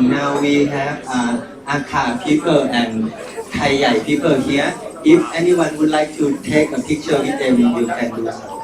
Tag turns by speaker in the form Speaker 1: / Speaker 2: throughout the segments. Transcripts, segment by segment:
Speaker 1: Now we have Akha people and Thai people here. If anyone would like to take a picture with them, you can do so.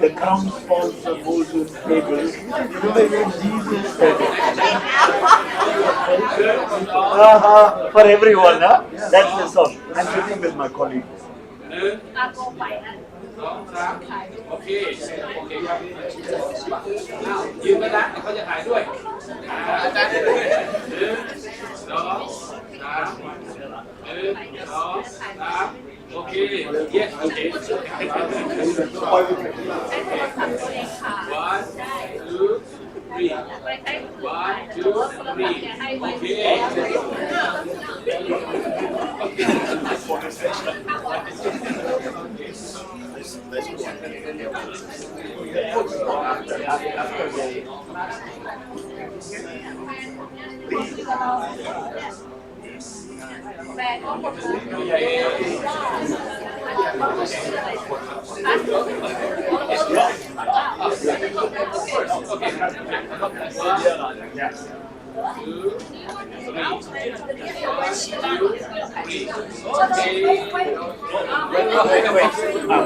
Speaker 2: The crown falls the golden table. For everyone, huh? That's the song. I'm sitting with my colleague.
Speaker 3: โอเคครับยืนแล้วนะเขาจะถ่ายด้วยอาจารย์1 2 3 1 2 3โอเคเย้โอเค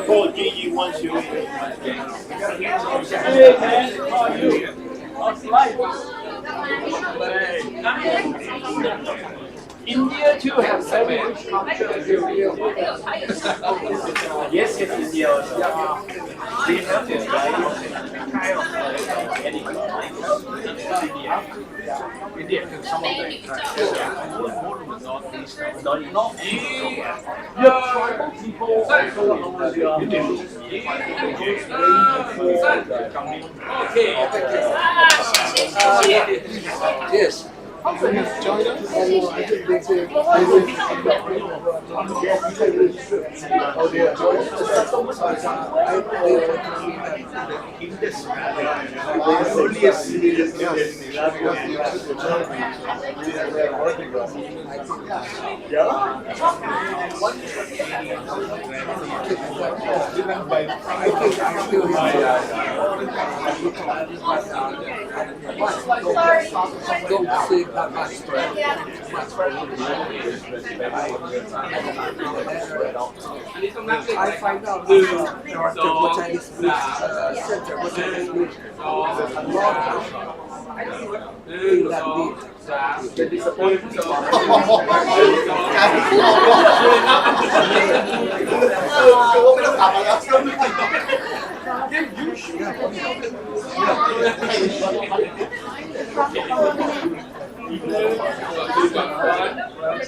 Speaker 2: Paul Gigi wants you
Speaker 3: India too has so much culture. Yes, it's India. They have this kind of India to some of the tribal people okay. Yes. Don't say that much spread. I find out the Chinese center, a lot of things that need the disappointment.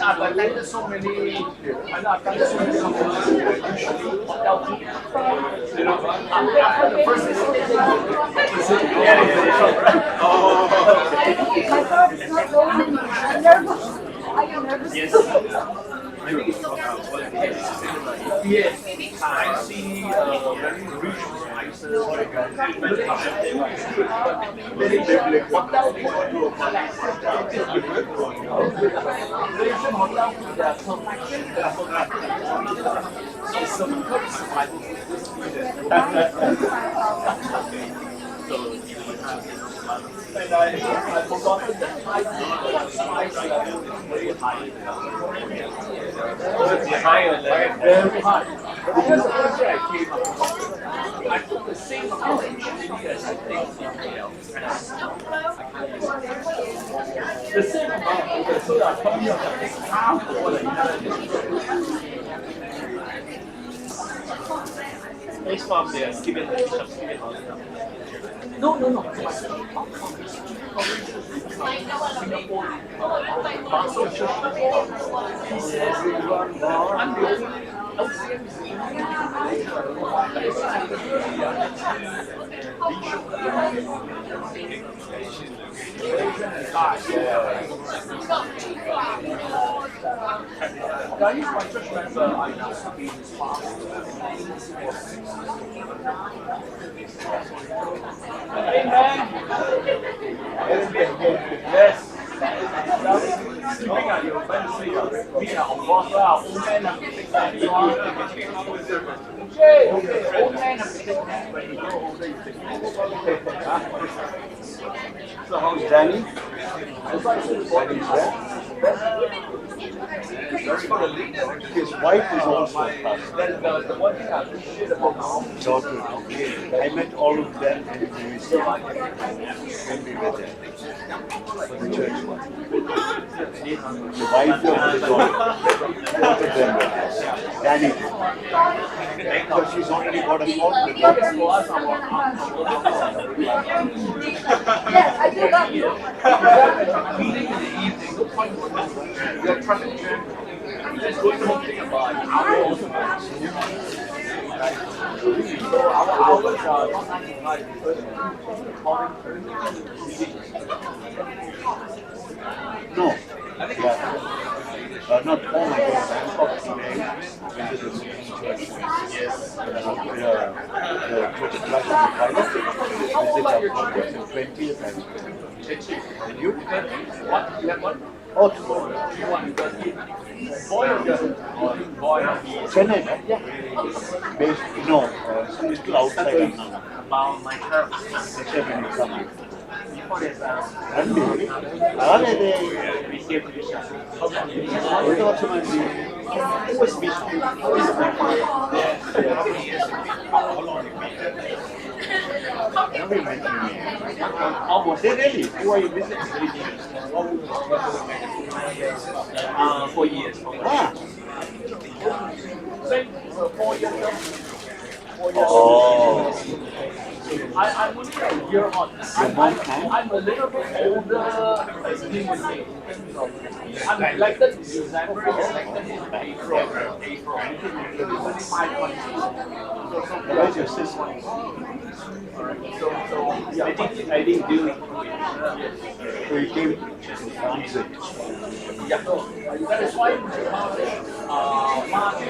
Speaker 3: I've attended so many, I've done so many the first Are you nervous? Yes. Yes, I see very rich spices, very biblical. And I forgot that spice very high. Higher than very high. Because the first day I came up, I took the same amount of chili as I think something else. The same amount of the soda coming out of half of what I had. Next one there, give it No. Singapore. I'm the only LCM. I use my church member. I used to be his pastor. Amen. Yes. Speaking at your fancy, we are of course old men have to take that. Okay, old men have to take that. When you grow older, you take that.
Speaker 2: So how's Danny? His wife is also a pastor.
Speaker 3: The one thing I appreciate about
Speaker 2: Daughter. I met all of them in Jerusalem when we were there for the church one. The wife of the daughter. Both of them were there. Danny. Because she's already got a phone with her.
Speaker 4: Yes, I do love you.
Speaker 3: meeting in the evening, no point in you're traffic jam. You're just going home take about an hour or so. So our hours are not 9 to 5 because calling
Speaker 2: No. Yeah. Not all my God. Bangkok today. Went to the church. Yes. The church class in Thailand. Visit our project in 20th and you?
Speaker 3: what? You have one?
Speaker 2: Oh, tomorrow.
Speaker 3: You want boy or girl? Boy.
Speaker 2: Chennai, right? Yeah. Based, no, still outside now.
Speaker 3: About my house.
Speaker 2: Next time when you come.
Speaker 3: Before there's
Speaker 2: Randy. Who was visiting? Never mentioned me. Almost. They really? Who are you visiting?
Speaker 3: 4 years.
Speaker 2: Ah.
Speaker 3: Same, 4 years ago. 4 years
Speaker 2: Oh.
Speaker 3: I'm only a year on. I'm a little bit older than him. I'm elected in December, elected in April. So it's only 5 months.
Speaker 2: Where's your sister?
Speaker 3: So yeah, I didn't do it.
Speaker 2: So you came to transit.
Speaker 3: Yeah, that is why March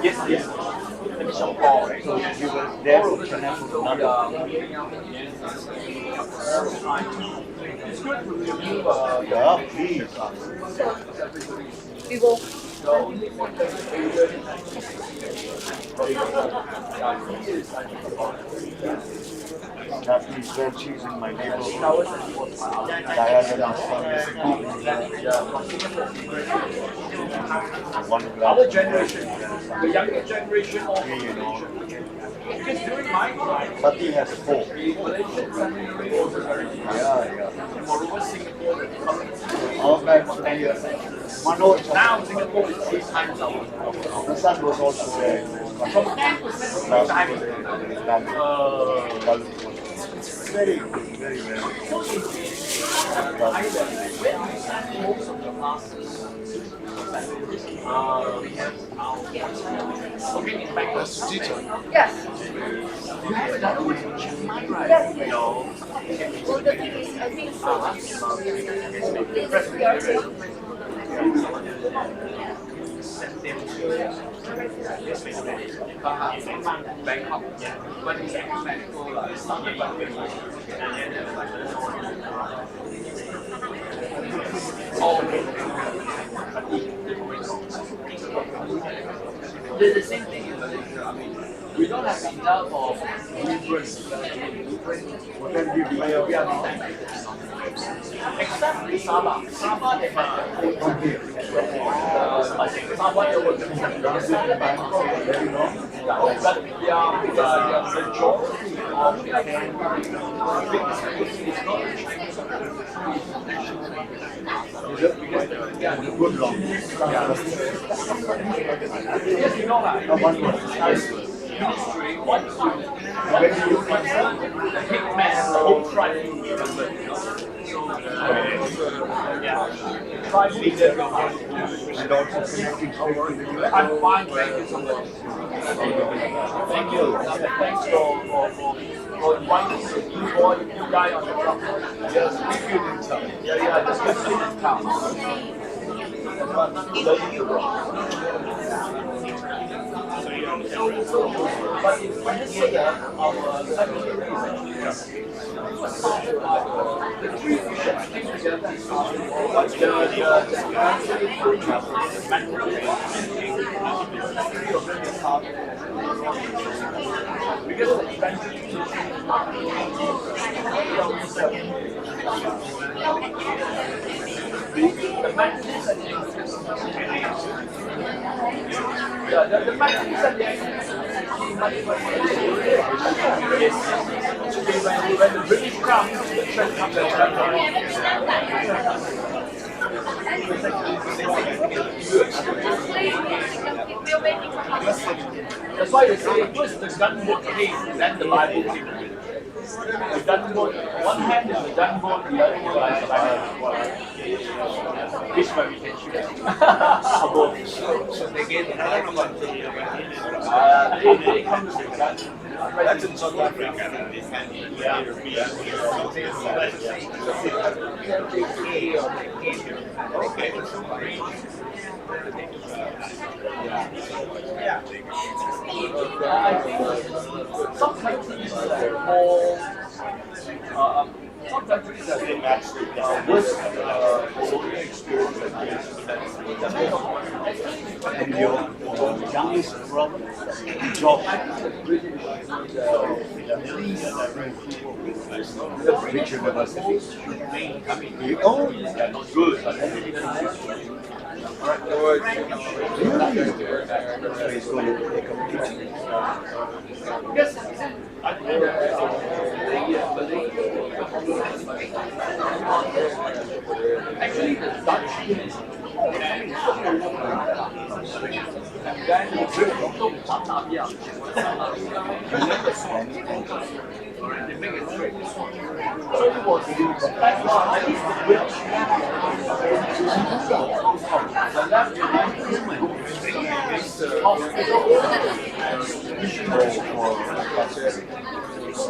Speaker 3: yes.
Speaker 2: So you were there for Chennai for another.
Speaker 3: It's good to review.
Speaker 2: Yeah, please.
Speaker 4: We will.
Speaker 3: The only one that's
Speaker 2: Japanese bread cheese in my neighborhood. Diana son is one glass.
Speaker 3: our generation, the younger generation, or
Speaker 2: You know.
Speaker 3: because during my time,
Speaker 2: Sati has 4.
Speaker 3: the Malaysian family was very
Speaker 2: Yeah.
Speaker 3: moreover Singapore,
Speaker 2: All back 10 years. Manoj.
Speaker 3: now Singapore is 3 times our.
Speaker 2: The son was also there.
Speaker 3: From 10% of the time,
Speaker 2: Very good, very, very good.
Speaker 3: most of the classes, we have our working in Bangkok.
Speaker 4: Yes.
Speaker 3: You have done it in Chiang Mai, right?
Speaker 4: Yes.
Speaker 3: No.
Speaker 4: Well, the thing is, I think we are safe.
Speaker 3: Bangkok. When it's the same thing in Malaysia. I mean, we don't have enough of immigrants. We are not except in Sabah. Sabah, they have Sabah, they were but the majority of only I can it's not a Chinese
Speaker 2: Good long.
Speaker 3: yes, you know that.
Speaker 2: One word.
Speaker 3: Ministry wants to the hitman, the whole tribe. Yeah. Tribe leader.
Speaker 2: And also connecting to the US.
Speaker 3: I'm fine, thank you so much. Thank you. Thanks for inviting me. You guys on the club.
Speaker 2: Yes, we feel in time.
Speaker 3: Yeah, just good in town. But in Indonesia, our secretary was started by the three bishops came together and started because of the the Methodist and the Methodist and the when the British come, the church comes That's why they say first the gunboat came, then the Bible came. The gunboat, one hand is the gunboat, the other one is the Bible. Which one we can choose? So they gave another one to they come with the gun. That's in South Africa. Okay. I think some countries are more, some countries are worse experience.
Speaker 2: And your youngest brother, Josh, which university? Oh, yeah, not good. He's going to take a picture.
Speaker 3: Yes, I think actually the Dutch they make it straight. So it was at least the British the left hospital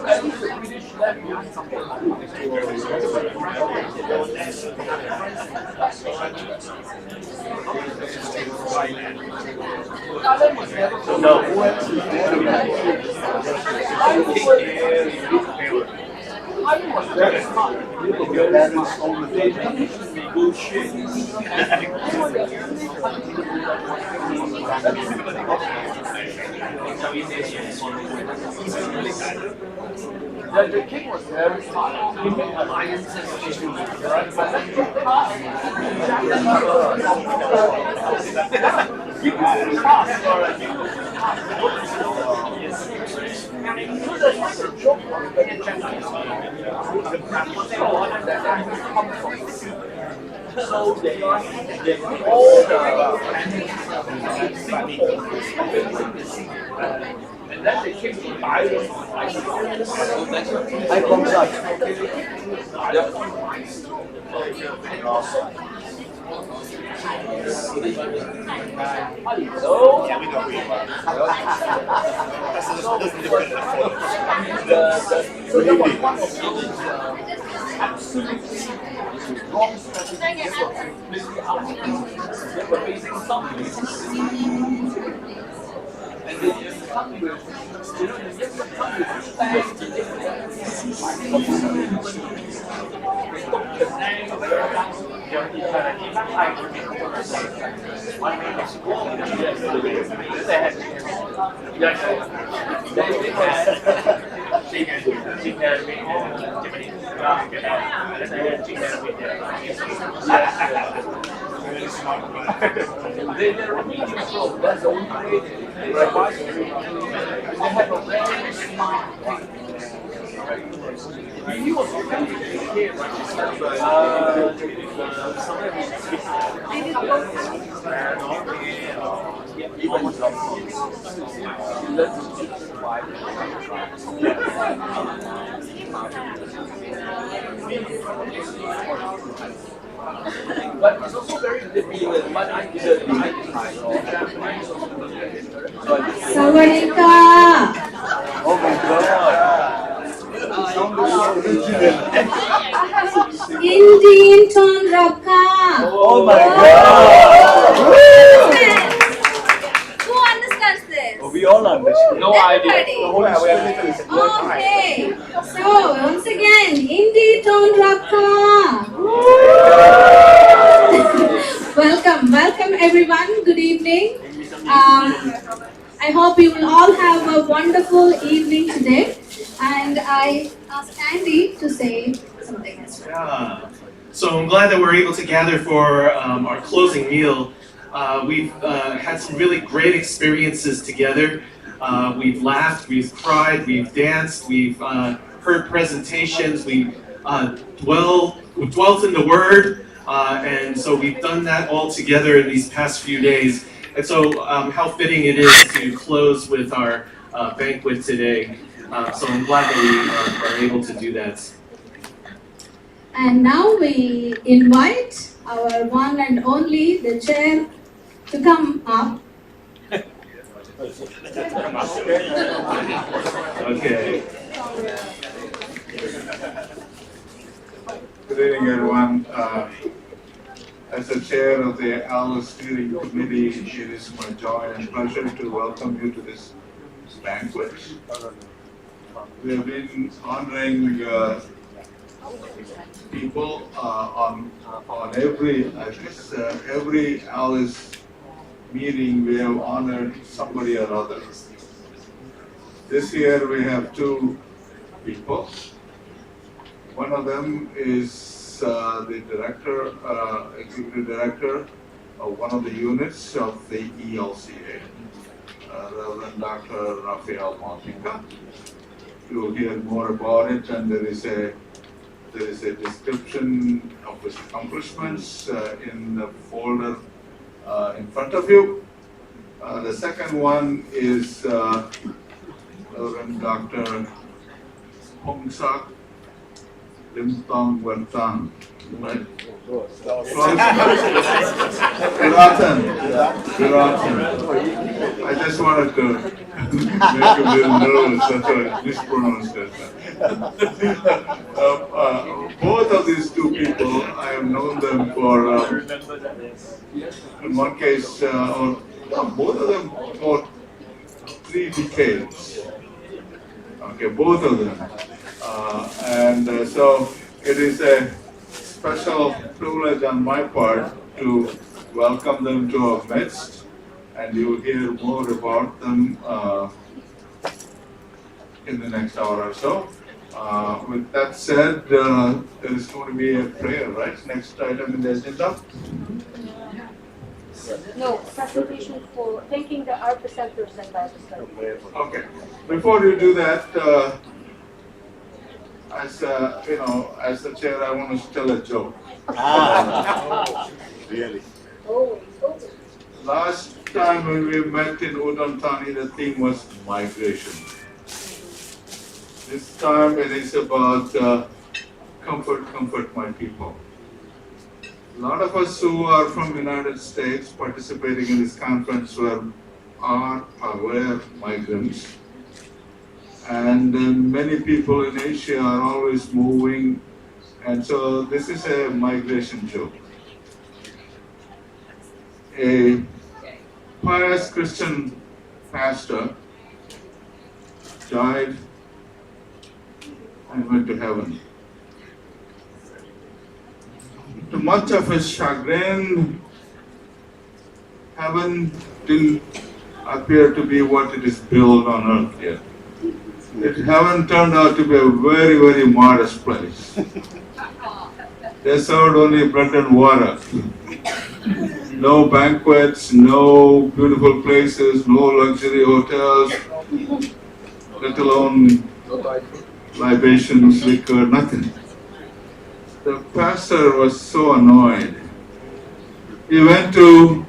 Speaker 3: at least the British left behind something. Thailand was never so no. I was very smart.
Speaker 2: Your parents own the thing.
Speaker 3: The king was very smart. He made alliances with the right? But then he passed. He passed for a so that's why the joke was very generous. So they put all the and then they came to Thailand.
Speaker 2: I come back.
Speaker 3: Hello. So that was one of those absolutely wrong strategies. They were facing something. And they just come with, they just come with facts. They took the name of the they're really control. That's the only way they revise. They have a very smart thing. He was here, right? But it's also very difficult, but I didn't try.
Speaker 5: Sawadika.
Speaker 2: Oh my God.
Speaker 5: Indian Ton Rabka.
Speaker 2: Oh my God.
Speaker 4: Who understands this?
Speaker 2: Oh, we all understand.
Speaker 3: No idea.
Speaker 4: Everybody.
Speaker 3: The whole awareness is
Speaker 5: Okay. So once again, Indian Ton Rabka. Welcome everyone. Good evening. I hope you will all have a wonderful evening today. And I ask Andy to say something as well.
Speaker 6: Yeah. So I'm glad that we're able to gather for our closing meal. We've had some really great experiences together. We've laughed, we've cried, we've danced, we've heard presentations, we've dwelt in the Word, and so we've done that all together in these past few days. And so how fitting it is to close with our banquet today. So I'm glad that we are able to do that.
Speaker 5: And now we invite our one and only, the chair, to come up.
Speaker 6: Okay.
Speaker 7: Good evening, everyone. As the chair of the ALIC steering committee, it is my joy and pleasure to welcome you to this banquet. We have been honoring people on every ALIC meeting. We have honored somebody or other. This year we have two people. One of them is the director, executive director of one of the units of the ELCA, Reverend Dr. Rafael Malpika. You will hear more about it, and there is a description of his accomplishments in the folder in front of you. The second one is Reverend Dr. Hong Sak Lim Tong Wen Tang, right? Viratan. I just wanted to make you a little nervous, that's why I mispronounced it. Both of these two people, I have known them for, in one case, both of them for 3 decades. Okay, both of them. So it is a special privilege on my part to welcome them to our midst, and you'll hear more about them in the next hour or so. With that said, there is going to be a prayer, right? Next item in the agenda.
Speaker 4: No, presentation for thanking our presenters and Bible study.
Speaker 7: Okay. Before you do that, as the chair, I want to tell a joke.
Speaker 2: Really?
Speaker 4: Always.
Speaker 7: Last time when we met in Udon Thani, the theme was migration. This time it is about comfort my people. A lot of us who are from the United States participating in this conference were migrants. And many people in Asia are always moving, and so this is a migration joke. A pious Christian pastor died and went to heaven. To much of his chagrin, heaven didn't appear to be what it is billed on earth yet. Heaven turned out to be a very, very modest place. They served only bread and water. No banquets, no beautiful places, no luxury hotels, let alone libations, liquor, nothing. The pastor was so annoyed. He went to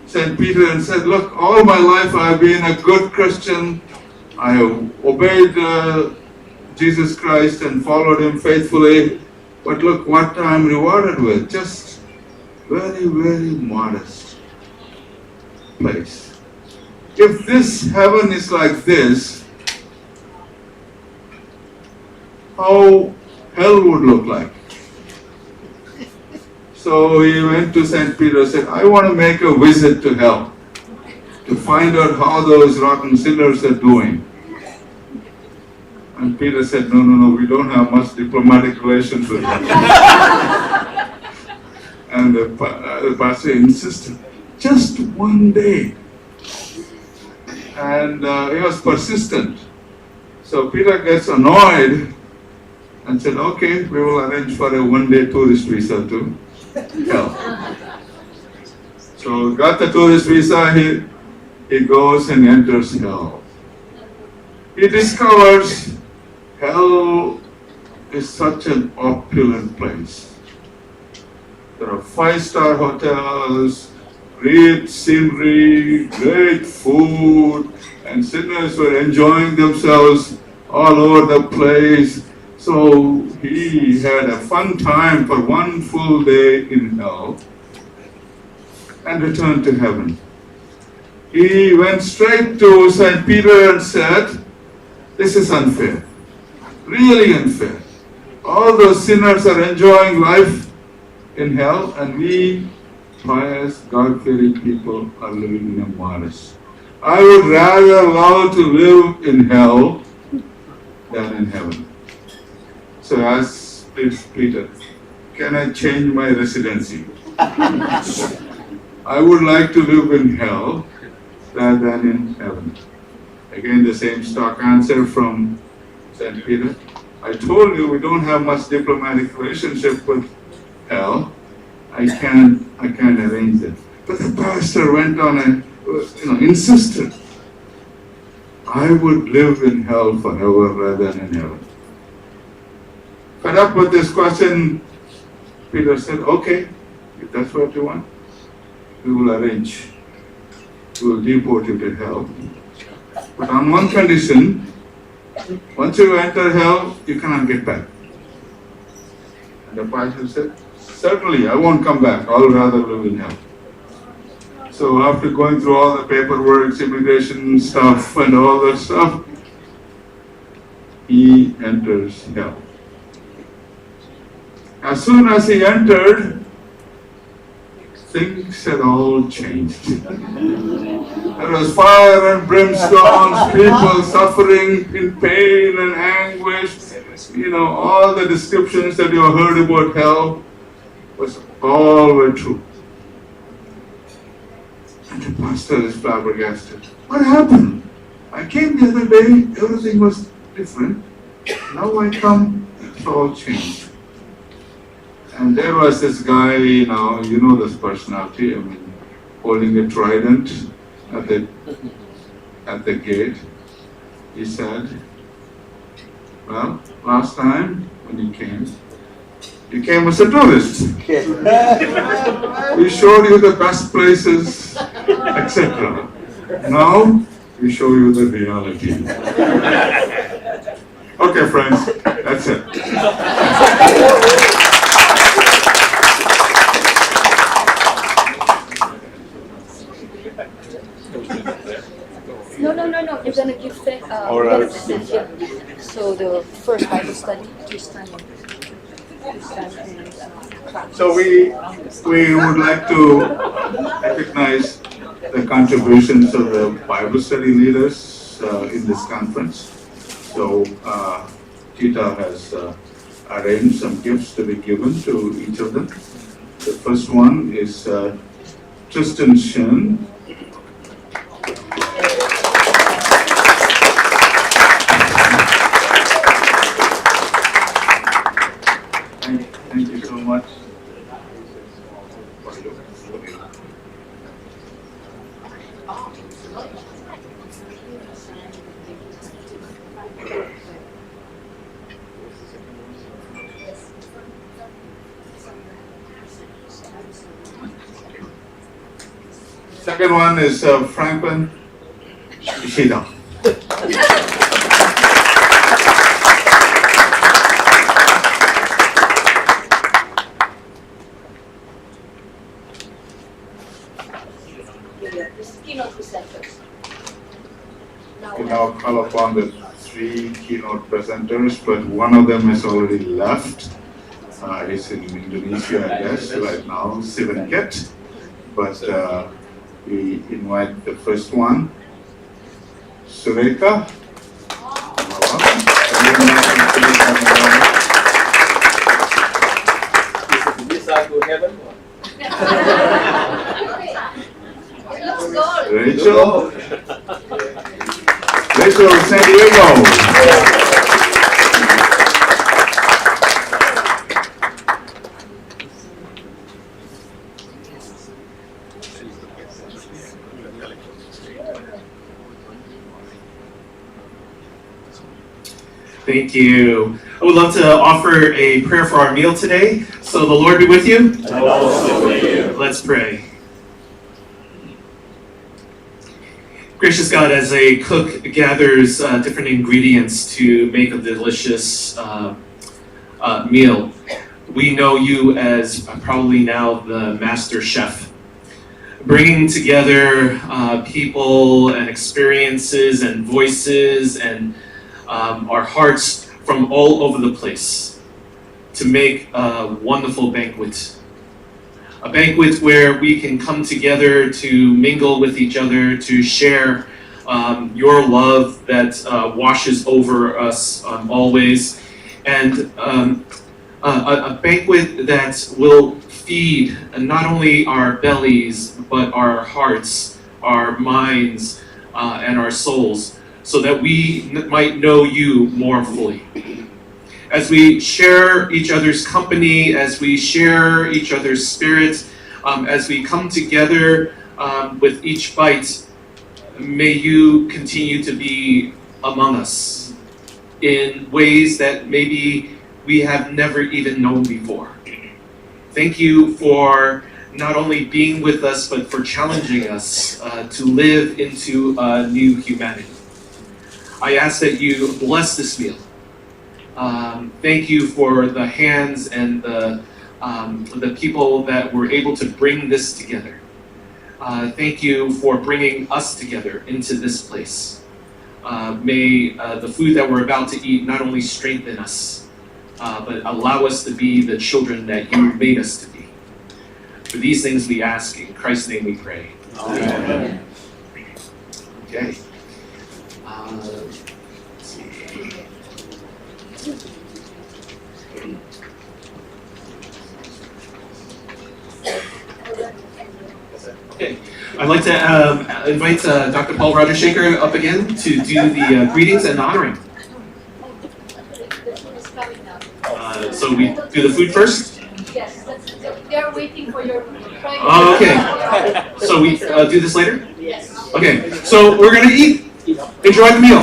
Speaker 7: St. Peter and said, look, all my life I've been a good Christian. I have obeyed Jesus Christ and followed him faithfully. But look what I'm rewarded with. Just very, very modest place. If this heaven is like this, how hell would look like? So he went to St. Peter and said, I want to make a visit to hell to find out how those rotten sinners are doing. And Peter said, no, we don't have much diplomatic relations with them. And the pastor insisted, just one day. And he was persistent. So Peter gets annoyed and said, okay, we will arrange for a one-day tourist visa to hell. So got the tourist visa, he goes and enters hell. He discovers hell is such an opulent place. There are 5-star hotels, great scenery, great food, and sinners were enjoying themselves all over the place. So he had a fun time for one full day in hell and returned to heaven. He went straight to St. Peter and said, this is unfair, really unfair. All those sinners are enjoying life in hell, and we pious, God-fearing people are living in a modest. I would rather love to live in hell than in heaven. So I asked Peter, can I change my residency? I would like to live in hell rather than in heaven. Again, the same stock answer from St. Peter. I told you we don't have much diplomatic relationship with hell. I can't arrange it. But the pastor went on and insisted. I would live in hell forever rather than in heaven. Fed up with this question, Peter said, okay, if that's what you want, we will arrange. We will deport you to hell. But on one condition, once you enter hell, you cannot get back. And the pastor said, certainly, I won't come back. I'll rather live in hell. So after going through all the paperwork, immigration stuff, and all that stuff, he enters hell. As soon as he entered, things had all changed. There was fire and brimstone, people suffering in pain and anguish. All the descriptions that you heard about hell was all were true. And the pastor is flabbergasted. What happened? I came the other day, everything was different. Now I come, it's all changed. And there was this guy, this personality, holding a trident at the gate. He said, well, last time when you came as a tourist. We showed you the best places, etc. Now, we show you the reality. Okay, friends, that's it.
Speaker 4: No. You're going to give
Speaker 2: All right.
Speaker 4: you're gonna present, yeah. So the first Bible study, Tristan and class.
Speaker 7: So we would like to recognize the contributions of the Bible study leaders in this conference. So Tita has arranged some gifts to be given to each of them. The first one is Tristan Shen. Thank you so much. Second one is Franklin Ishida.
Speaker 4: This keynote presenters.
Speaker 7: We now call upon the 3 keynote presenters, but one of them has already left. He's in Indonesia, I guess, right now, Sivan Kit. But we invite the first one, Sureka.
Speaker 3: This I go heaven.
Speaker 7: Rachel. Rachel, San Diego.
Speaker 6: Thank you. I would love to offer a prayer for our meal today. So the Lord be with you.
Speaker 2: And also with you.
Speaker 6: Let's pray. Gracious God, as a cook gathers different ingredients to make a delicious meal, we know you as probably now the master chef, bringing together people and experiences and voices and our hearts from all over the place to make a wonderful banquet. A banquet where we can come together to mingle with each other, to share your love that washes over us always, and a banquet that will feed not only our bellies, but our hearts, our minds, and our souls, so that we might know you more fully. As we share each other's company, as we share each other's spirit, as we come together with each bite, may you continue to be among us in ways that maybe we have never even known before. Thank you for not only being with us, but for challenging us to live into a new humanity. I ask that you bless this meal. Thank you for the hands and the people that were able to bring this together. Thank you for bringing us together into this place. May the food that we're about to eat not only strengthen us, but allow us to be the children that you made us to be. For these things we ask, in Christ's name we pray. Amen. Okay. Let's see. Okay, I'd like to invite Dr. Paul Rajasekhar up again to do the greetings and honoring. So we do the food first?
Speaker 4: Yes, they're waiting for your private.
Speaker 6: Oh, okay. So we do this later?
Speaker 4: Yes.
Speaker 6: Okay, so we're going to eat. Enjoy the meal.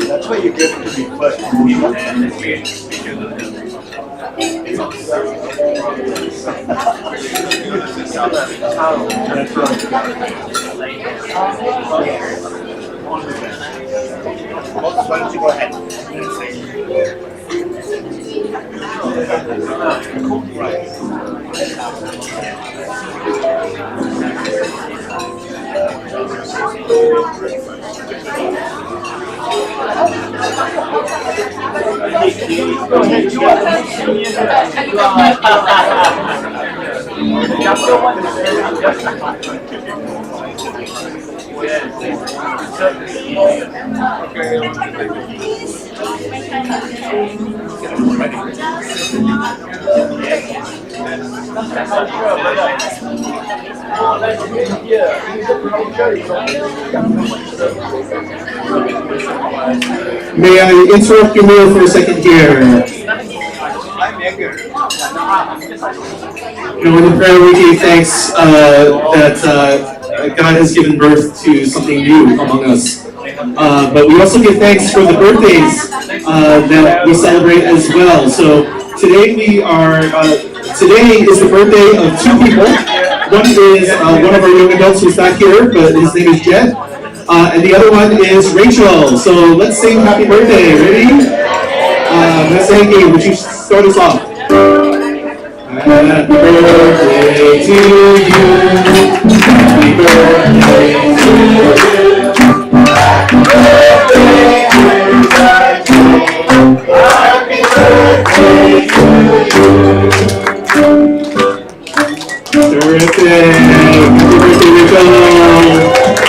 Speaker 2: That's why you get to be first. Why don't you go ahead and say?
Speaker 6: May I interrupt your meal for a second here? In the prayer we give thanks that God has given birth to something new among us. But we also give thanks for the birthdays that we celebrate as well. So today today is the birthday of two people. One is one of our young adults who's not here, but his name is Jed. And the other one is Rachel. So let's sing happy birthday. Ready? Ms. Enki, would you start us off? Happy birthday to you. Happy birthday to you. Happy birthday, happy birthday to you. Terrific. Happy birthday, Rachel.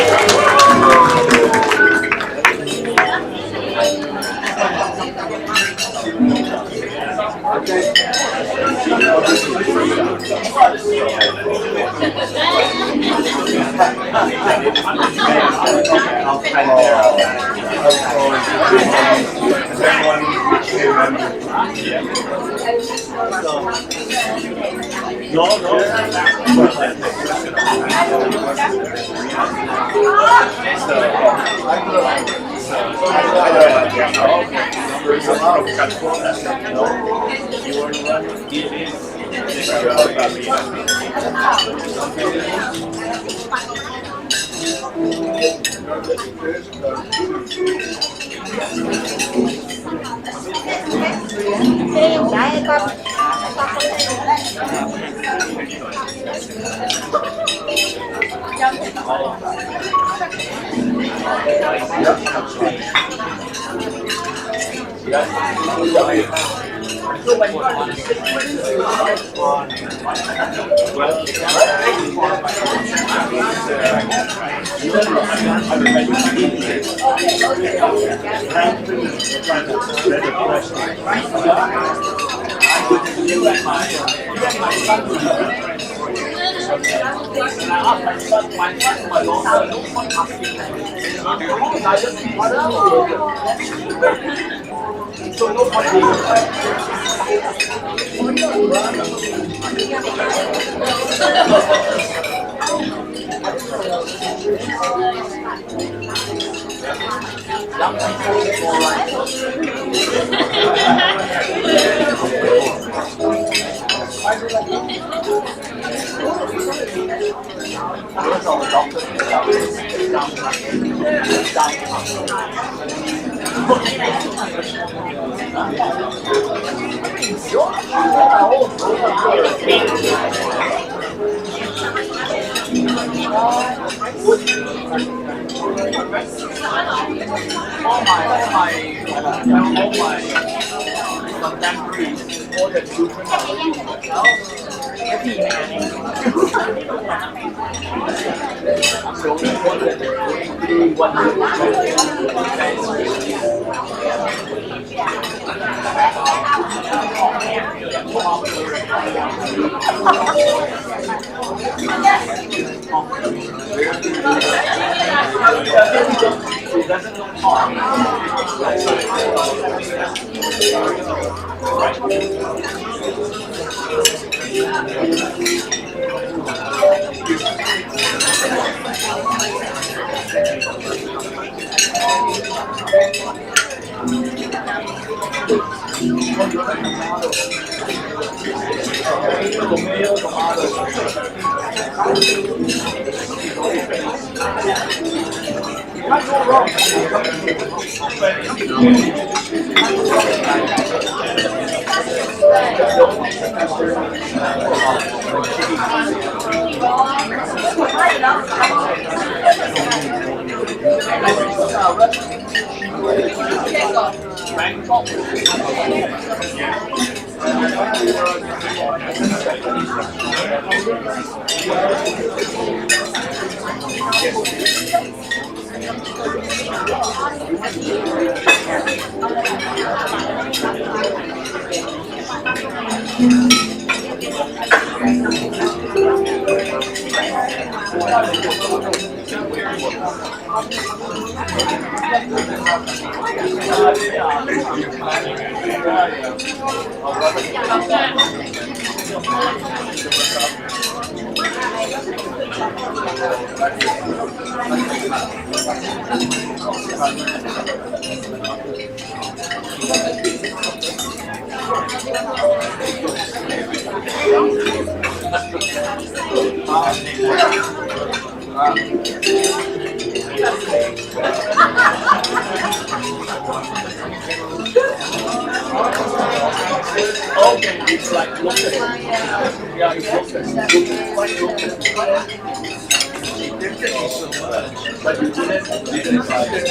Speaker 3: tomato, tomato. Can't go wrong. Bangkok. Okay, it's like local. Yeah, it's local. Quite local. It tempted me so much, but you didn't try it.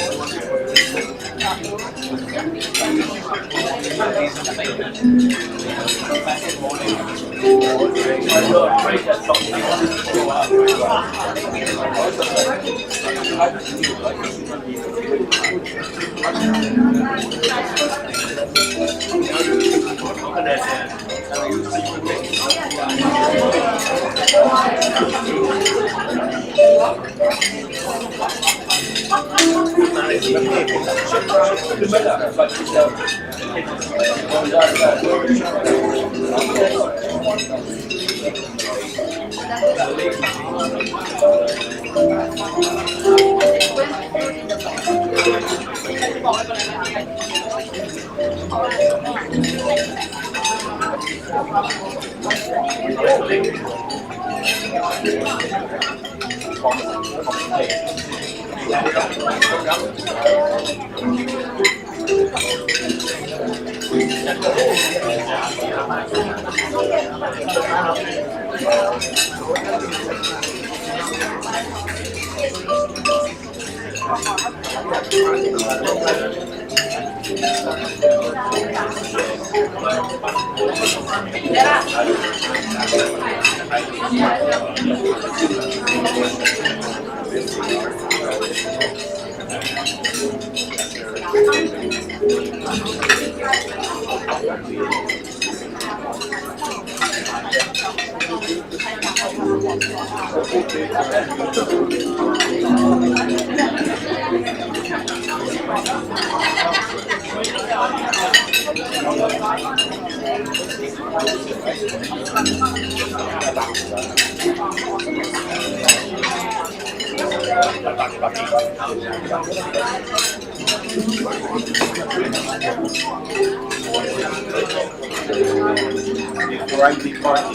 Speaker 3: Variety party.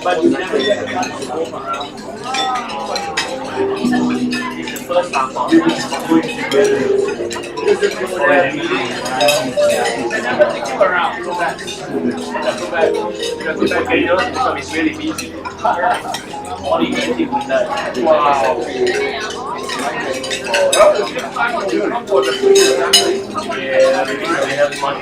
Speaker 3: But you never get a chance to roam around. It's the first time for me going together. Because if you were there meeting, I never take you around. Go back. Go back. Go back later because it's really busy. Only meeting with that. Wow. Yeah, they have fun.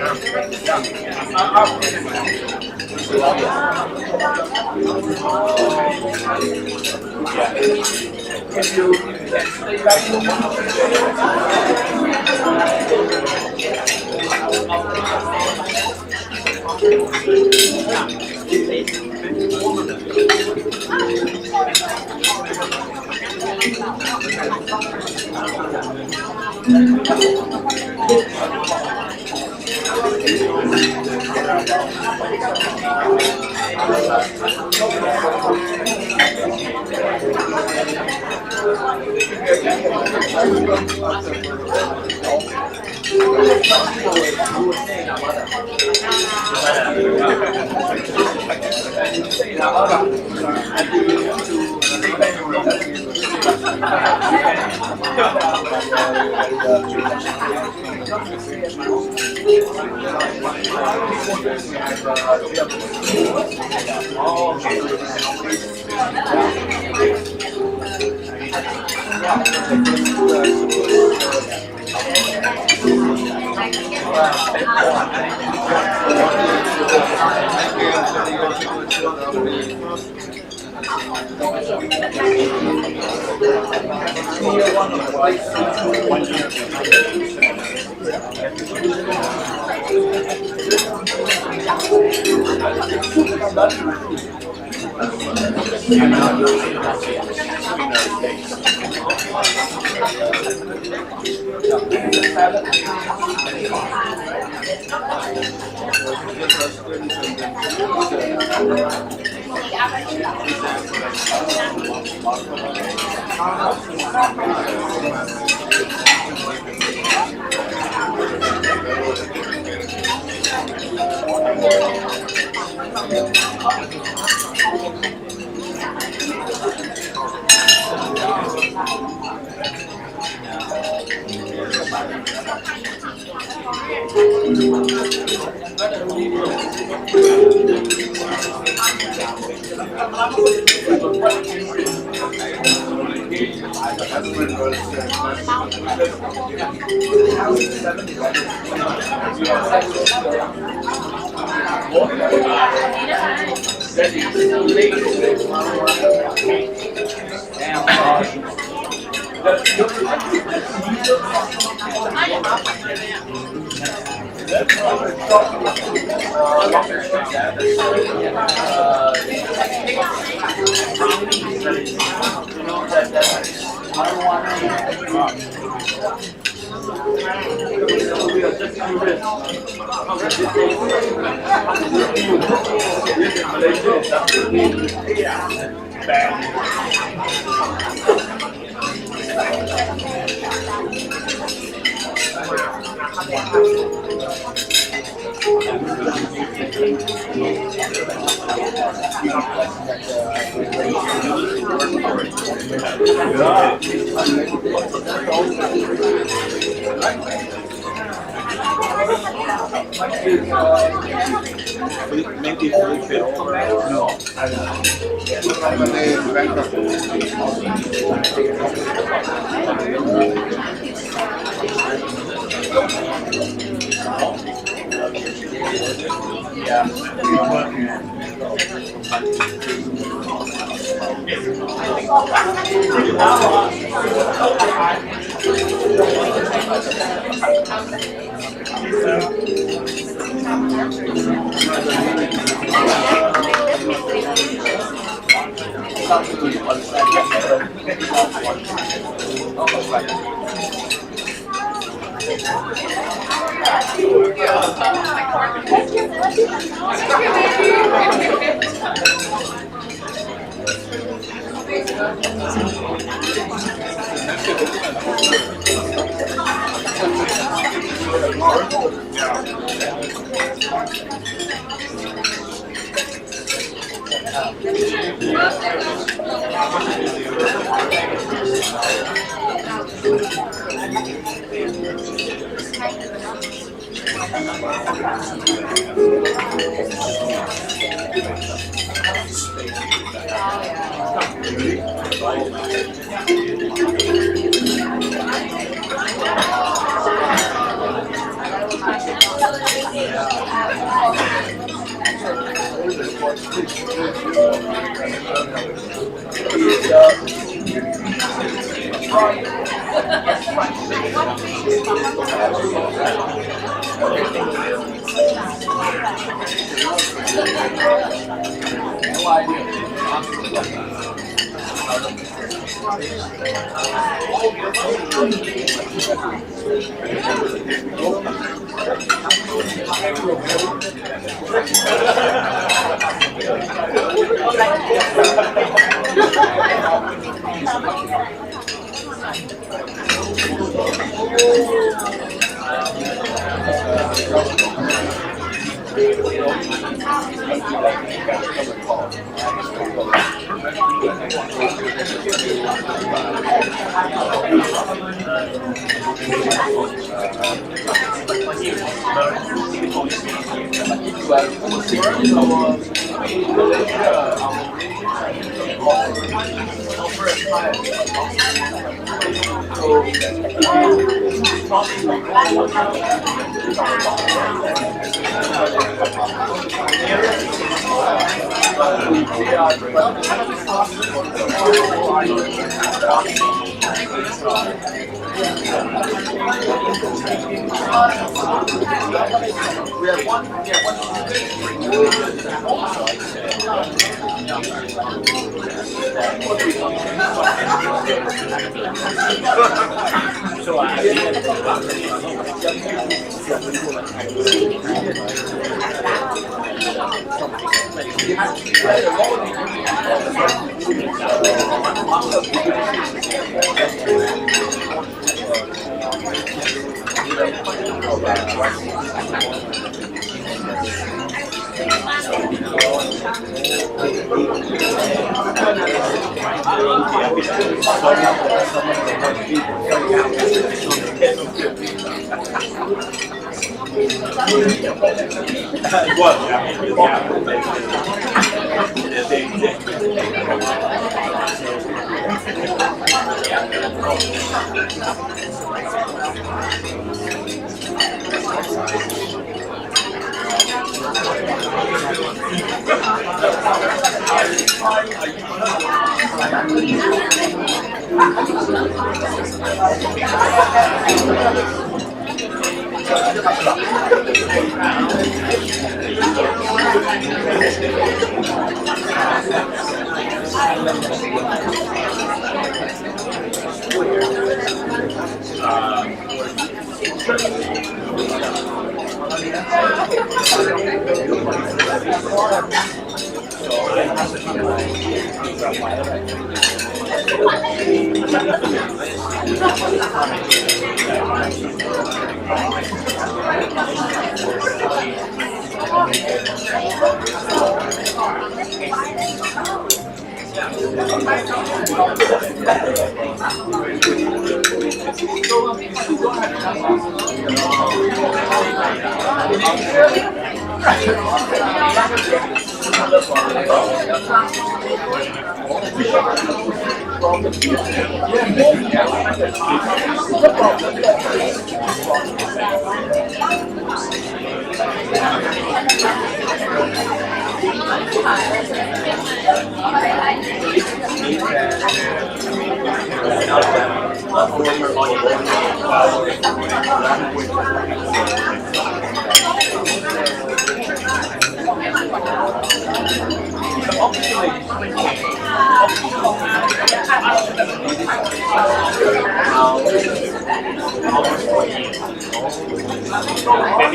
Speaker 2: Maybe flip it over. No, I don't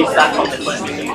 Speaker 3: we start from the first beginning.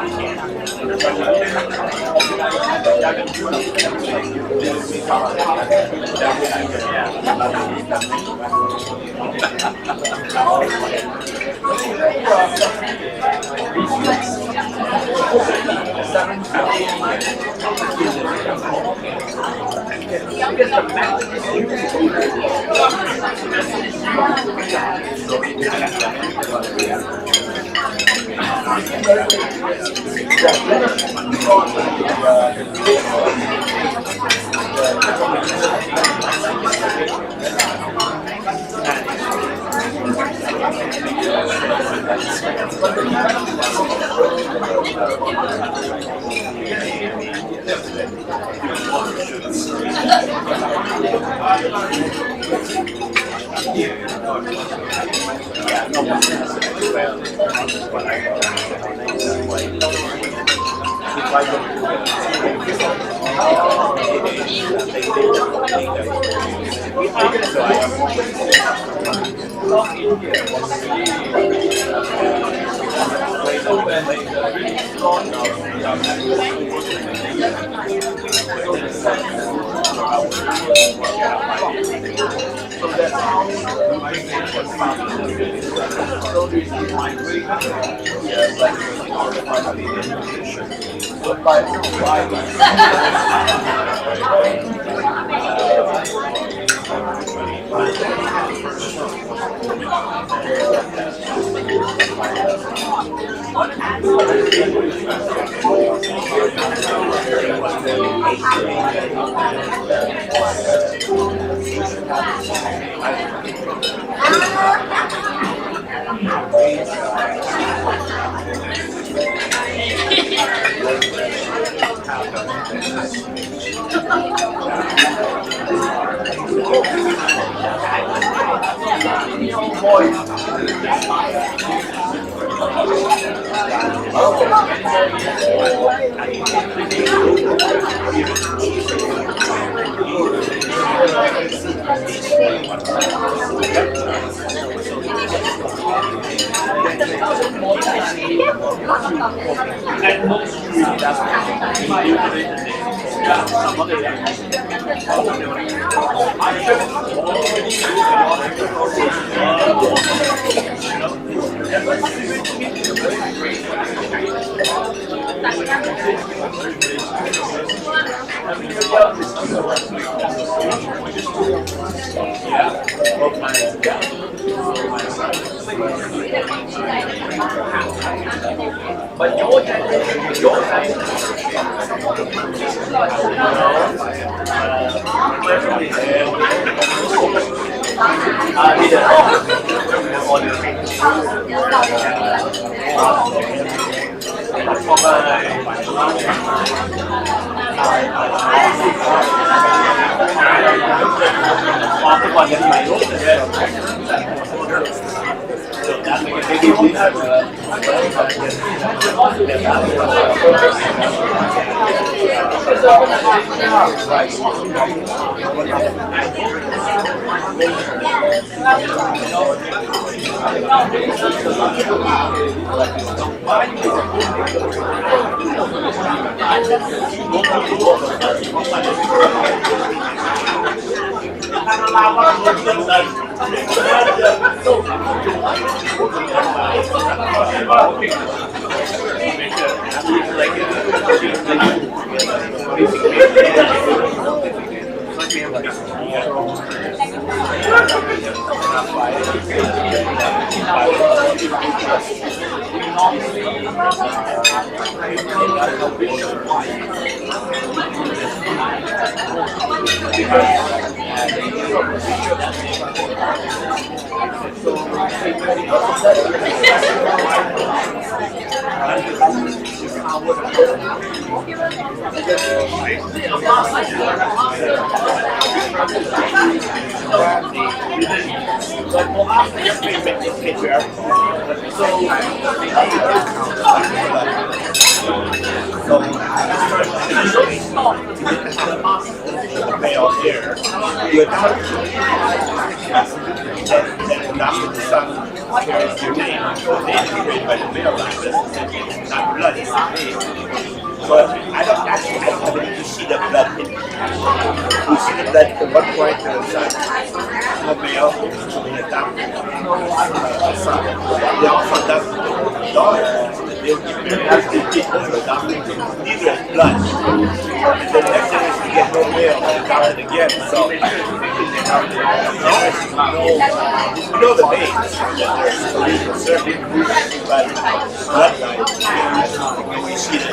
Speaker 2: created by the male line, but not blood, it's the vein. But I don't have any to see the blood in it. You see the blood at one point to the side. A male in the top, the son. They also does the daughter. They'll give the daughter. Neither is blood. And the next generation get no male and adopt it again. So we know the names that they're conservative, but bloodline, we see that.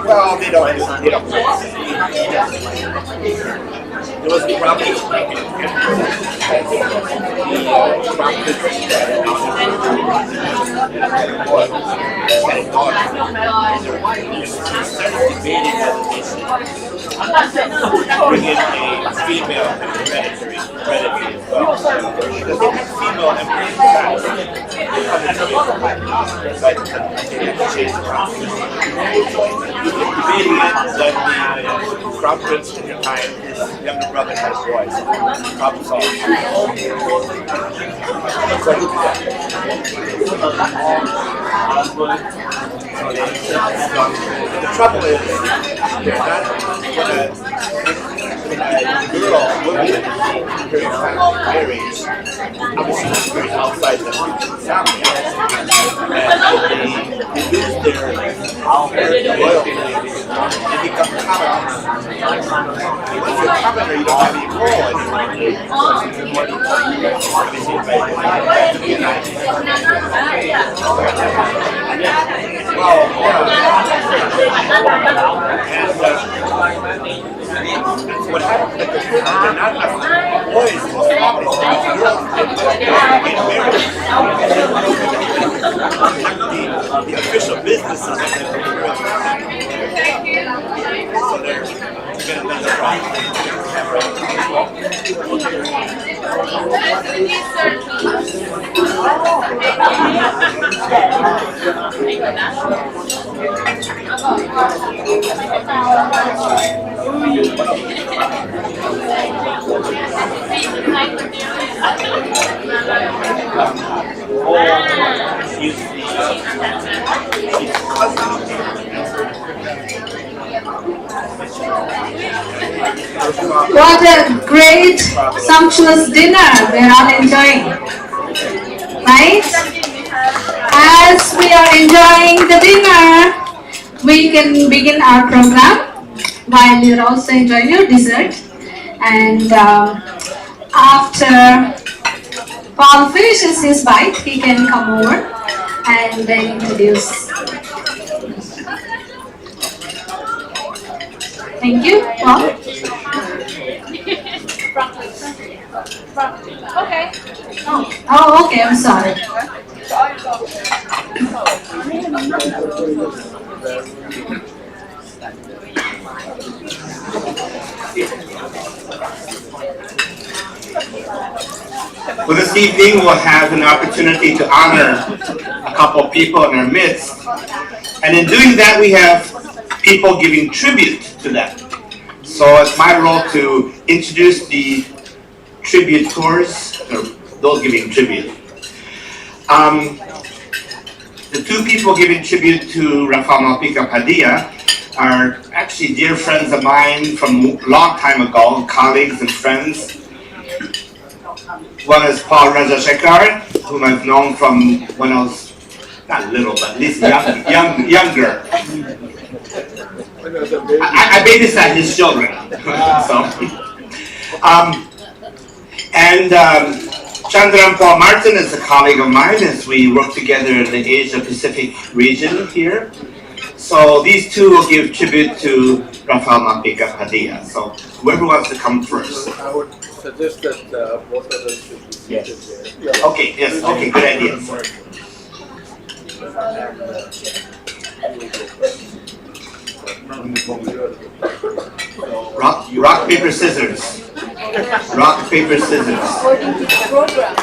Speaker 2: Well, they don't. There was a problem bring in a female hereditary as well. Because they have female embryo facts. Debating it that the crown prince in your time, his younger brother has boys. Problem solved. The trouble is, they're not when a girl, woman, during marriage, obviously she's very outside the family, and they lose their loyalty. They become common. Once you're commoner, you don't have any role anymore. What happens is they're not enough boys in the families to get married. The official business is that so they're going to be the problem.
Speaker 5: What a great, sumptuous dinner we're all enjoying, right? As we are enjoying the dinner, we can begin our program while you're also enjoying your dessert. And after Paul finishes his bite, he can come over and then introduce. Thank you, Paul.
Speaker 4: Okay.
Speaker 5: Oh, okay, I'm sorry.
Speaker 6: Well, this evening we'll have an opportunity to honor a couple of people in our midst. And in doing that, we have people giving tribute to them. So it's my role to introduce the tributors, or those giving tribute. The two people giving tribute to Rafael Malpica Padilla are actually dear friends of mine from a long time ago, colleagues and friends. One is Paul Rajashekar, whom I've known from when I was not little, but at least younger. I babysat his children. Chandran Paul Martin is a colleague of mine as we work together in the Asia Pacific region here. So these two will give tribute to Rafael Malpica Padilla. So whoever wants to come first.
Speaker 8: I would suggest that both of us should be seated there.
Speaker 6: Yeah. Okay, yes, okay, good idea. Rock, paper, scissors. Rock, paper, scissors.
Speaker 4: According to the program.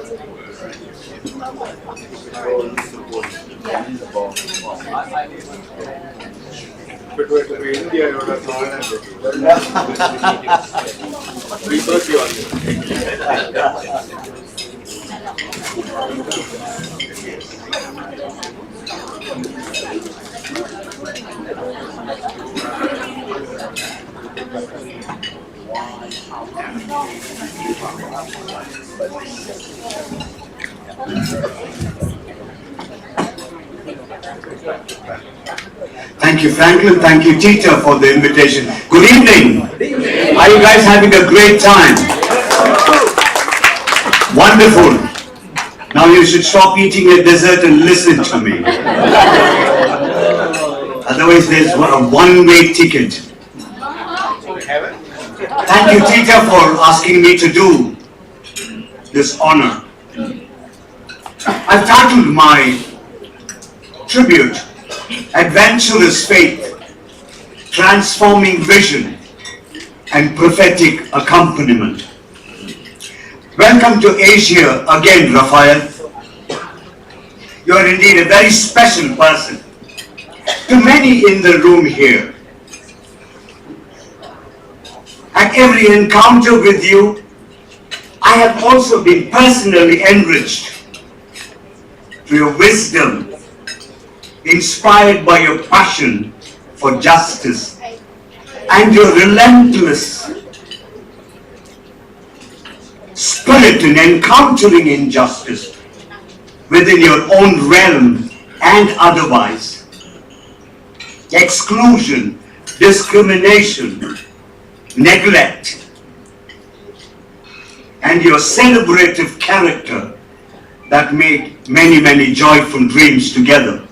Speaker 8: If it were to be India, you would have known it. Rebirth you
Speaker 9: Thank you, Franklin. Thank you, Tita, for the invitation. Good evening. Are you guys having a great time? Wonderful. Now you should stop eating your dessert and listen to me. Otherwise, there's a one-way ticket. Thank you, Tita, for asking me to do this honor. I've titled my tribute, Adventurous Faith, Transforming Vision, and Prophetic Accompaniment. Welcome to Asia again, Raphael. You are indeed a very special person to many in the room here. At every encounter with you, I have also been personally enriched through your wisdom, inspired by your passion for justice and your relentless spirit in encountering injustice within your own realm and otherwise. Exclusion, discrimination, neglect, and your celebrative character that made many joyful dreams together.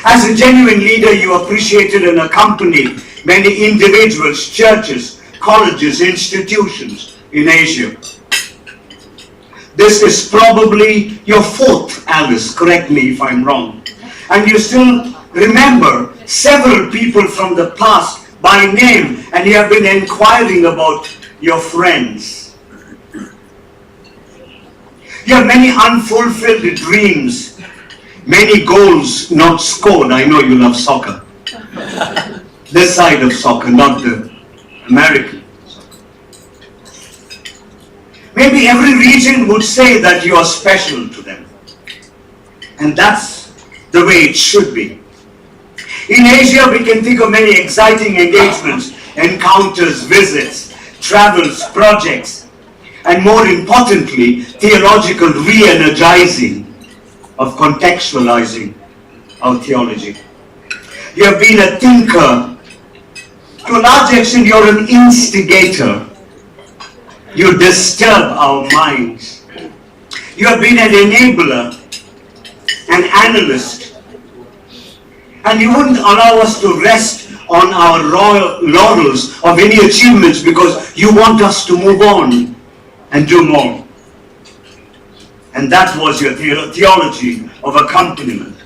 Speaker 9: As a genuine leader, you appreciated and accompanied many individuals, churches, colleges, institutions in Asia. This is probably your fourth Alice, correct me if I'm wrong. And you still remember several people from the past by name, and you have been inquiring about your friends. You have many unfulfilled dreams, many goals not scored. I know you love soccer. This side of soccer, not the American soccer. Maybe every region would say that you are special to them. And that's the way it should be. In Asia, we can think of many exciting engagements, encounters, visits, travels, projects, and more importantly, theological re-energizing of contextualizing our theology. You have been a thinker. To a large extent, you're an instigator. You disturb our minds. You have been an enabler, an analyst. And you wouldn't allow us to rest on our laurels of any achievements because you want us to move on and do more. And that was your theology of accompaniment.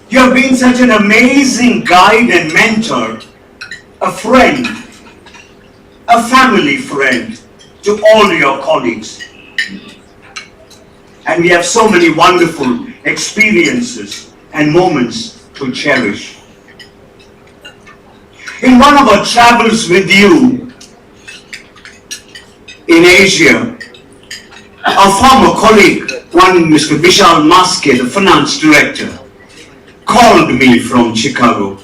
Speaker 9: You have been such an amazing guide and mentor, a friend, a family friend to all your colleagues. And we have so many wonderful experiences and moments to cherish. In one of our travels with you in Asia, our former colleague, one Mr. Vishal Maske, the finance director, called me from Chicago.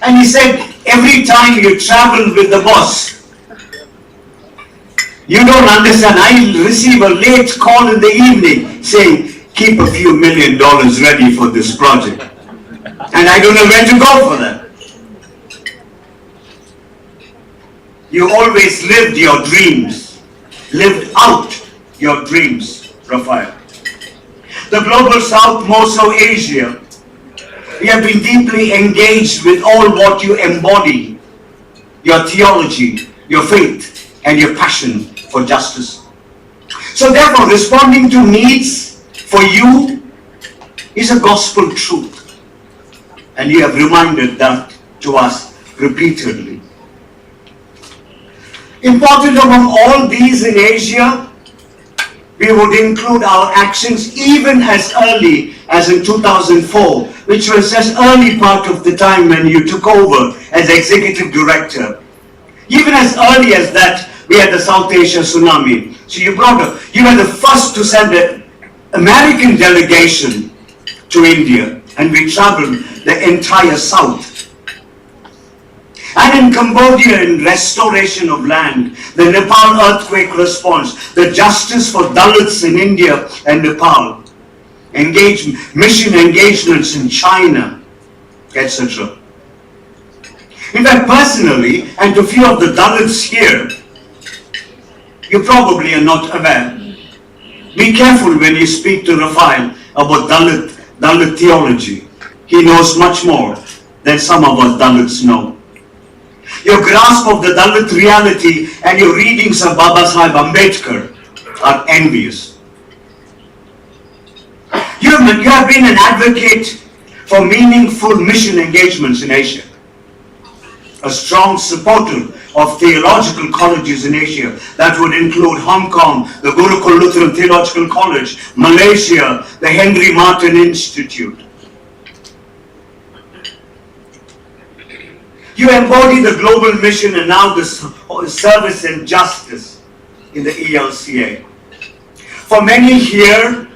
Speaker 9: And he said, every time you travel with the boss, you don't understand, I receive a late call in the evening saying, keep a few $1 million ready for this project. And I don't know where to go for that. You always lived your dreams, lived out your dreams, Raphael. The Global South, more so Asia, we have been deeply engaged with all what you embody, your theology, your faith, and your passion for justice. So therefore, responding to needs for you is a gospel truth. And you have reminded that to us repeatedly. Important among all these in Asia, we would include our actions even as early as in 2004, which was just early part of the time when you took over as executive director. Even as early as that, we had the South Asia tsunami. So you were the first to send an American delegation to India, and we traveled the entire South. And in Cambodia, in restoration of land, the Nepal earthquake response, the justice for Dalits in India and Nepal, mission engagements in China, etc. In fact, personally, and to few of the Dalits here, you probably are not aware. Be careful when you speak to Rafael about Dalit theology. He knows much more than some of us Dalits know. Your grasp of the Dalit reality and your readings of Baba Sahib Ambedkar are envious. You have been an advocate for meaningful mission engagements in Asia. A strong supporter of theological colleges in Asia that would include Hong Kong, the Gurukul Lutheran Theological College, Malaysia, the Henry Martin Institute. You embody the global mission and now the service and justice in the ELCA. For many here,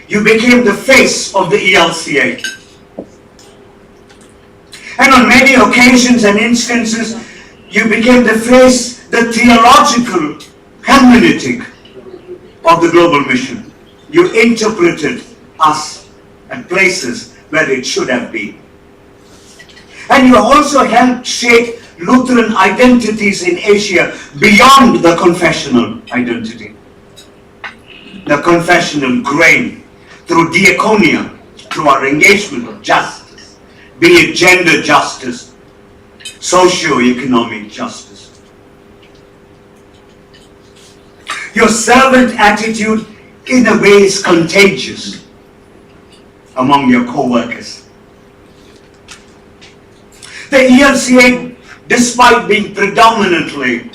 Speaker 9: you became the face of the ELCA. And on many occasions and instances, you became the face, the theological hermeneutic of the global mission. You interpreted us at places where it should have been. And you also helped shape Lutheran identities in Asia beyond the confessional identity. The confessional grain, through diaconia, through our engagement of justice, be it gender justice, socio-economic justice. Your servant attitude, in a way, is contagious among your co-workers. The ELCA, despite being predominantly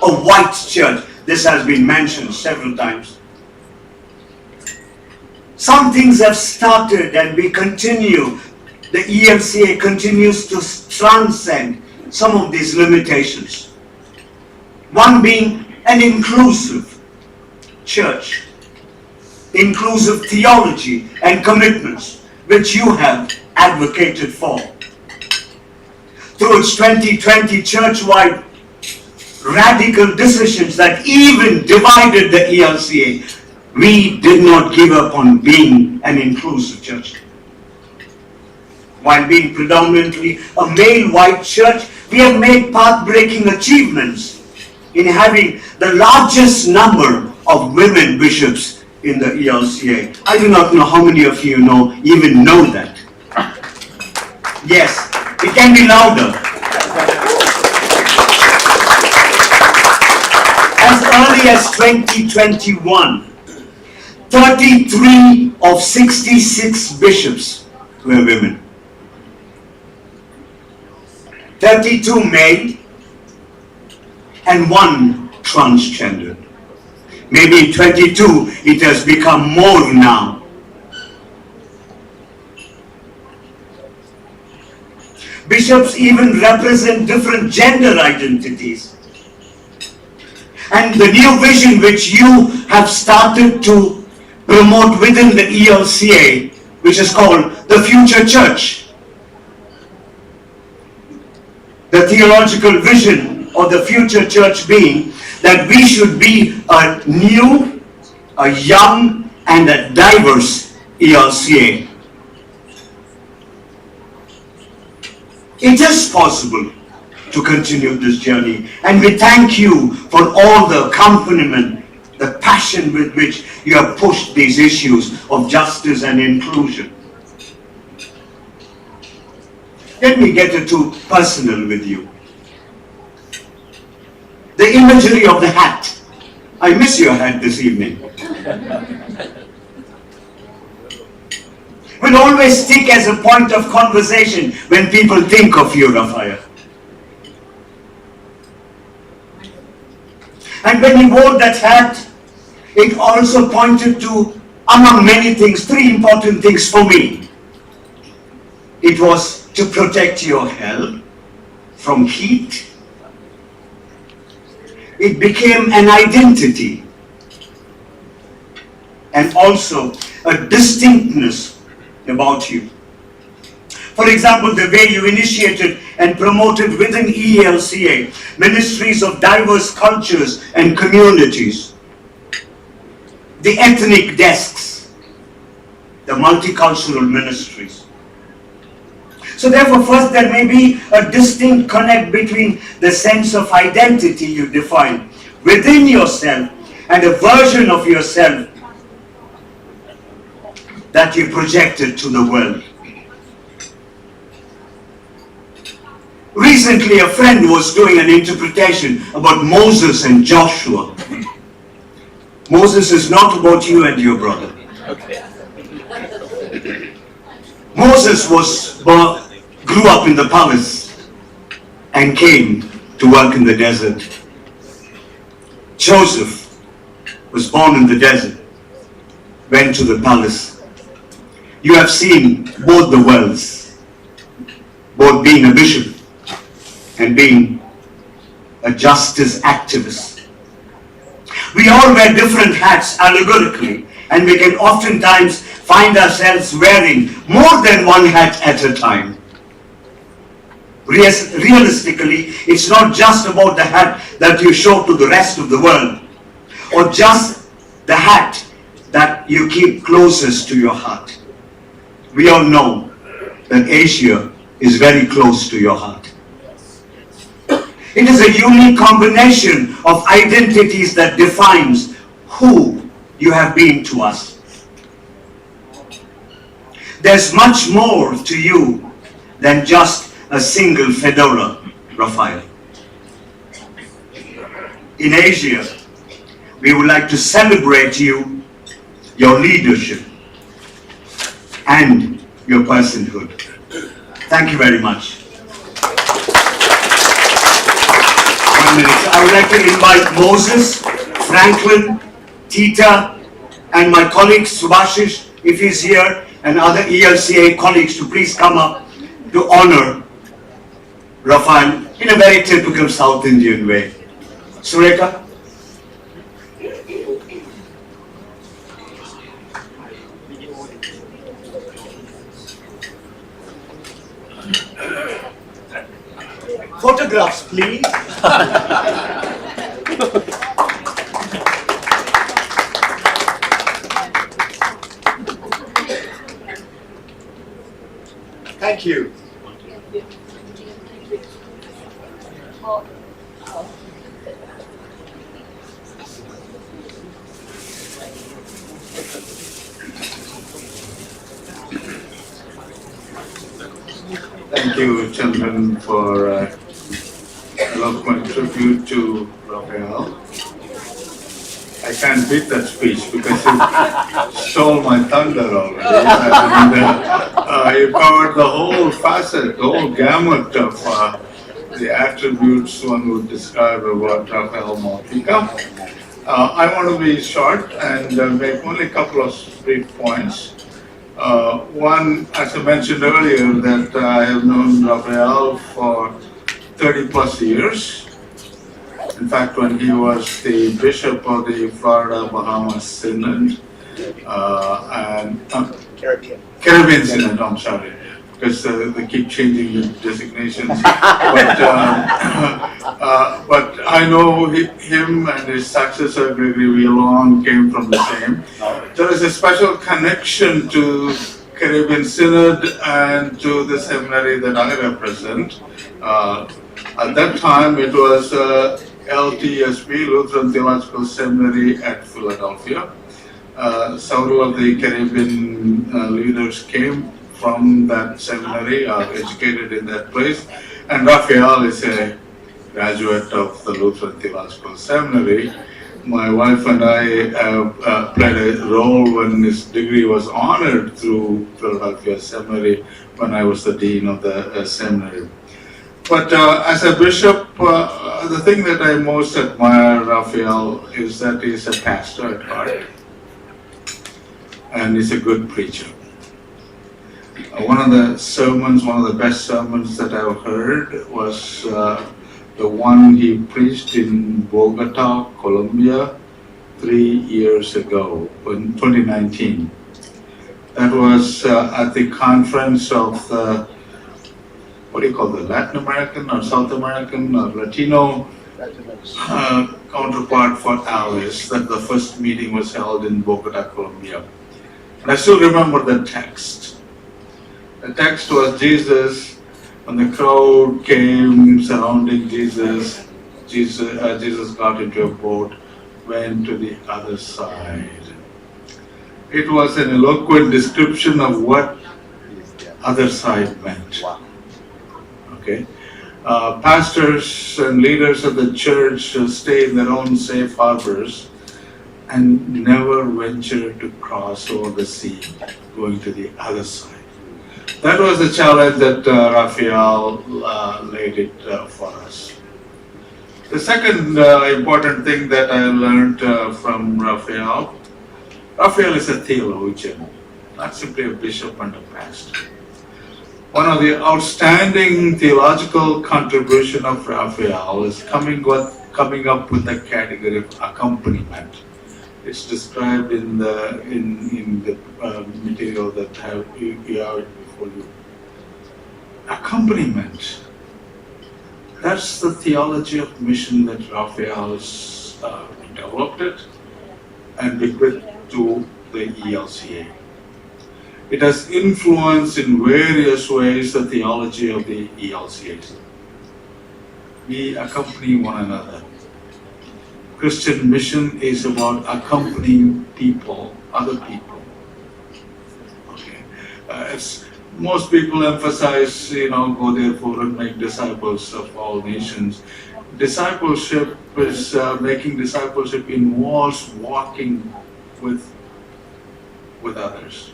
Speaker 9: a white church, this has been mentioned several times. Some things have started and we continue. The ELCA continues to transcend some of these limitations. One being an inclusive church, inclusive theology and commitments, which you have advocated for. Through its 2020 church-wide radical decisions that even divided the ELCA, we did not give up on being an inclusive church. While being predominantly a male white church, we have made path-breaking achievements in having the largest number of women bishops in the ELCA. I do not know how many of you even know that. Yes, it can be louder. As early as 2021, 33 of 66 bishops were women. 32 male and 1 transgender. Maybe in 22 it has become more now. Bishops even represent different gender identities. And the new vision which you have started to promote within the ELCA, which is called the Future Church. The theological vision of the Future Church being that we should be a new, a young, and a diverse ELCA. It is possible to continue this journey, and we thank you for all the accompaniment, the passion with which you have pushed these issues of justice and inclusion. Let me get it too personal with you. The imagery of the hat. I miss your hat this evening. Will always stick as a point of conversation when people think of you, Raphael. And when he wore that hat, it also pointed to, among many things, three important things for me. It was to protect your health from heat. It became an identity and also a distinctness about you. For example, the way you initiated and promoted within ELCA ministries of diverse cultures and communities, the ethnic desks, the multicultural ministries. So therefore, first there may be a distinct connect between the sense of identity you define within yourself and a version of yourself that you projected to the world. Recently, a friend was doing an interpretation about Moses and Joshua. Moses is not about you and your brother. Moses grew up in the palace and came to work in the desert. Joseph was born in the desert, went to the palace. You have seen both the worlds, both being a bishop and being a justice activist. We all wear different hats allegorically, and we can oftentimes find ourselves wearing more than one hat at a time. Realistically, it's not just about the hat that you show to the rest of the world, or just the hat that you keep closest to your heart. We all know that Asia is very close to your heart. It is a unique combination of identities that defines who you have been to us. There's much more to you than just a single fedora, Raphael. In Asia, we would like to celebrate you, your leadership, and your personhood. Thank you very much. I would like to invite Moses, Franklin, Tita, and my colleague Subhashish, if he's here, and other ELCA colleagues to please come up to honor Raphael in a very typical South Indian way. Sureka? Photographs, please. Thank you.
Speaker 7: Thank you, Chandran, for eloquent tribute to Raphael. I can't beat that speech because you stole my thunder already. And, you covered the whole facet, the whole gamut of the attributes one would describe about Raphael Malpica. I want to be short and make only a couple of brief points. One, as I mentioned earlier, that I have known Raphael for 30 plus years. In fact, when he was the bishop of the Florida Bahamas Synod, Caribbean Synod, I'm sorry, because they keep changing the designations. But I know him and his successor, Gregory Villon, came from the same. There is a special connection to Caribbean Synod and to the seminary that I represent. At that time, it was LTSB, Lutheran Theological Seminary at Philadelphia. Several of the Caribbean leaders came from that seminary, are educated in that place. And Raphael is a graduate of the Lutheran Theological Seminary. My wife and I played a role when his degree was honored through Philadelphia Seminary when I was the dean of the seminary. But as a bishop, the thing that I most admire Raphael is that he's a pastor at heart, and he's a good preacher. One of the best sermons that I've heard was the one he preached in Bogota, Colombia, 3 years ago, in 2019. That was at the conference of the, what do you call the Latin American or South American or Latino counterpart for ALIC, that the first meeting was held in Bogota, Colombia. And I still remember the text. The text was Jesus, when the crowd came surrounding Jesus, Jesus got into a boat, went to the other side. It was an eloquent description of what other side meant. Okay, pastors and leaders of the church stay in their own safe harbors and never venture to cross over the sea, going to the other side. That was the challenge that Raphael laid it for us. The second important thing that I learned from Raphael is a theologian, not simply a bishop and a pastor. One of the outstanding theological contribution of Raphael is coming up with the category of accompaniment. It's described in the material that you have before you. Accompaniment. That's the theology of mission that Raphael has developed it and bequeathed to the ELCA. It has influenced in various ways the theology of the ELCA. We accompany one another. Christian mission is about accompanying people, other people. Okay. Most people emphasize, go therefore and make disciples of all nations. Discipleship is making discipleship involves walking with others.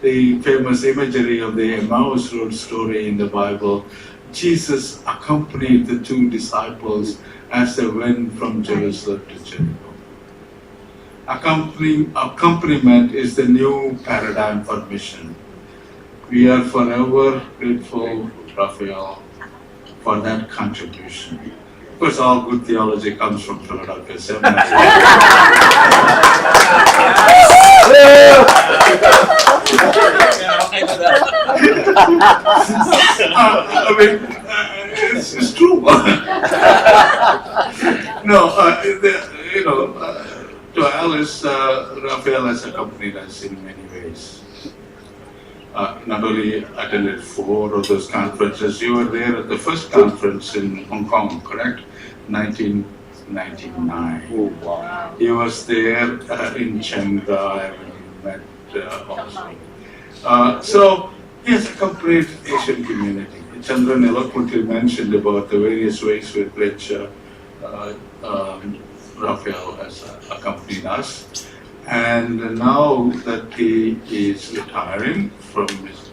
Speaker 7: The famous imagery of the Emmaus Road story in the Bible, Jesus accompanied the two disciples as they went from Jerusalem to Jericho. Accompaniment is the new paradigm for mission. We are forever grateful, Raphael, for that contribution. Of course, all good theology comes from Philadelphia Seminary. It's true. To Alice, Raphael has accompanied us in many ways. Not only attended 4 of those conferences, you were there at the first conference in Hong Kong, correct? 1999.
Speaker 2: Oh, wow.
Speaker 7: He was there in Chiang when we met also. So he has accompanied Asian community. Chandran eloquently mentioned about the various ways with which Raphael has accompanied us. And now that he is retiring from his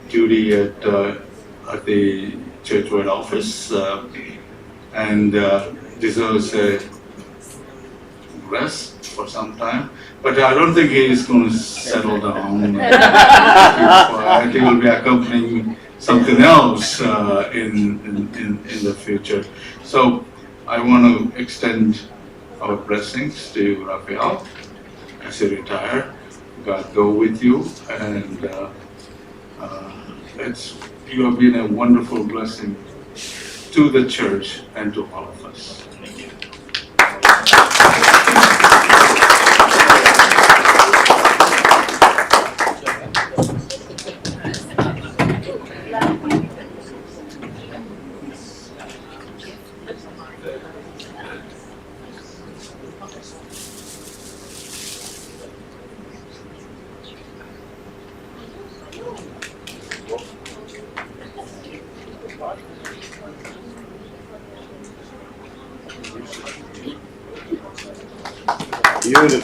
Speaker 7: duty at the churchwide office and deserves a rest for some time, but I don't think he is going to settle down. He will be accompanying something else in the future. So I want to extend our blessings to you, Raphael, as you retire. God go with you, and you have been a wonderful blessing to the church and to all of us. Thank you.
Speaker 2: Beautiful.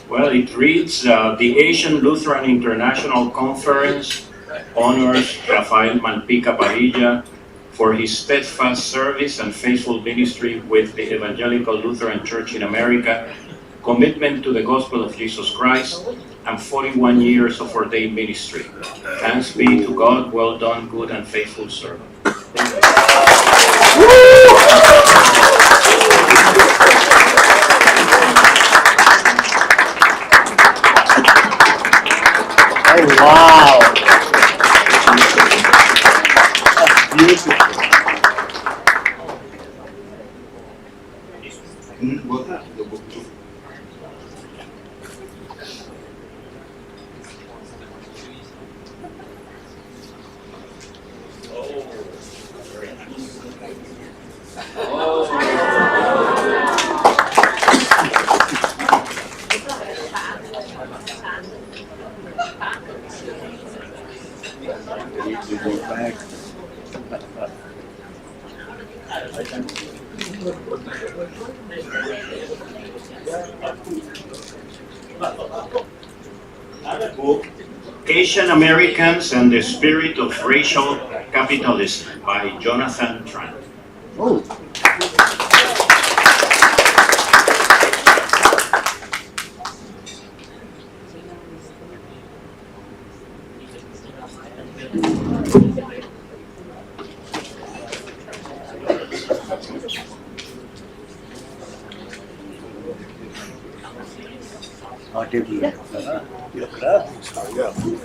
Speaker 9: Well, it
Speaker 10: It reads, the Asian Lutheran International Conference honors Rafael Malpica Padilla for his steadfast service and faithful ministry with the Evangelical Lutheran Church in America, commitment to the gospel of Jesus Christ, and 41 years of ordained ministry. Thanks be to God. Well done, good and faithful servant.
Speaker 2: Oh, wow. That's beautiful.
Speaker 7: The book too.
Speaker 10: Asian Americans and the Spirit of Racial Capitalism by Jan16.
Speaker 2: Oh.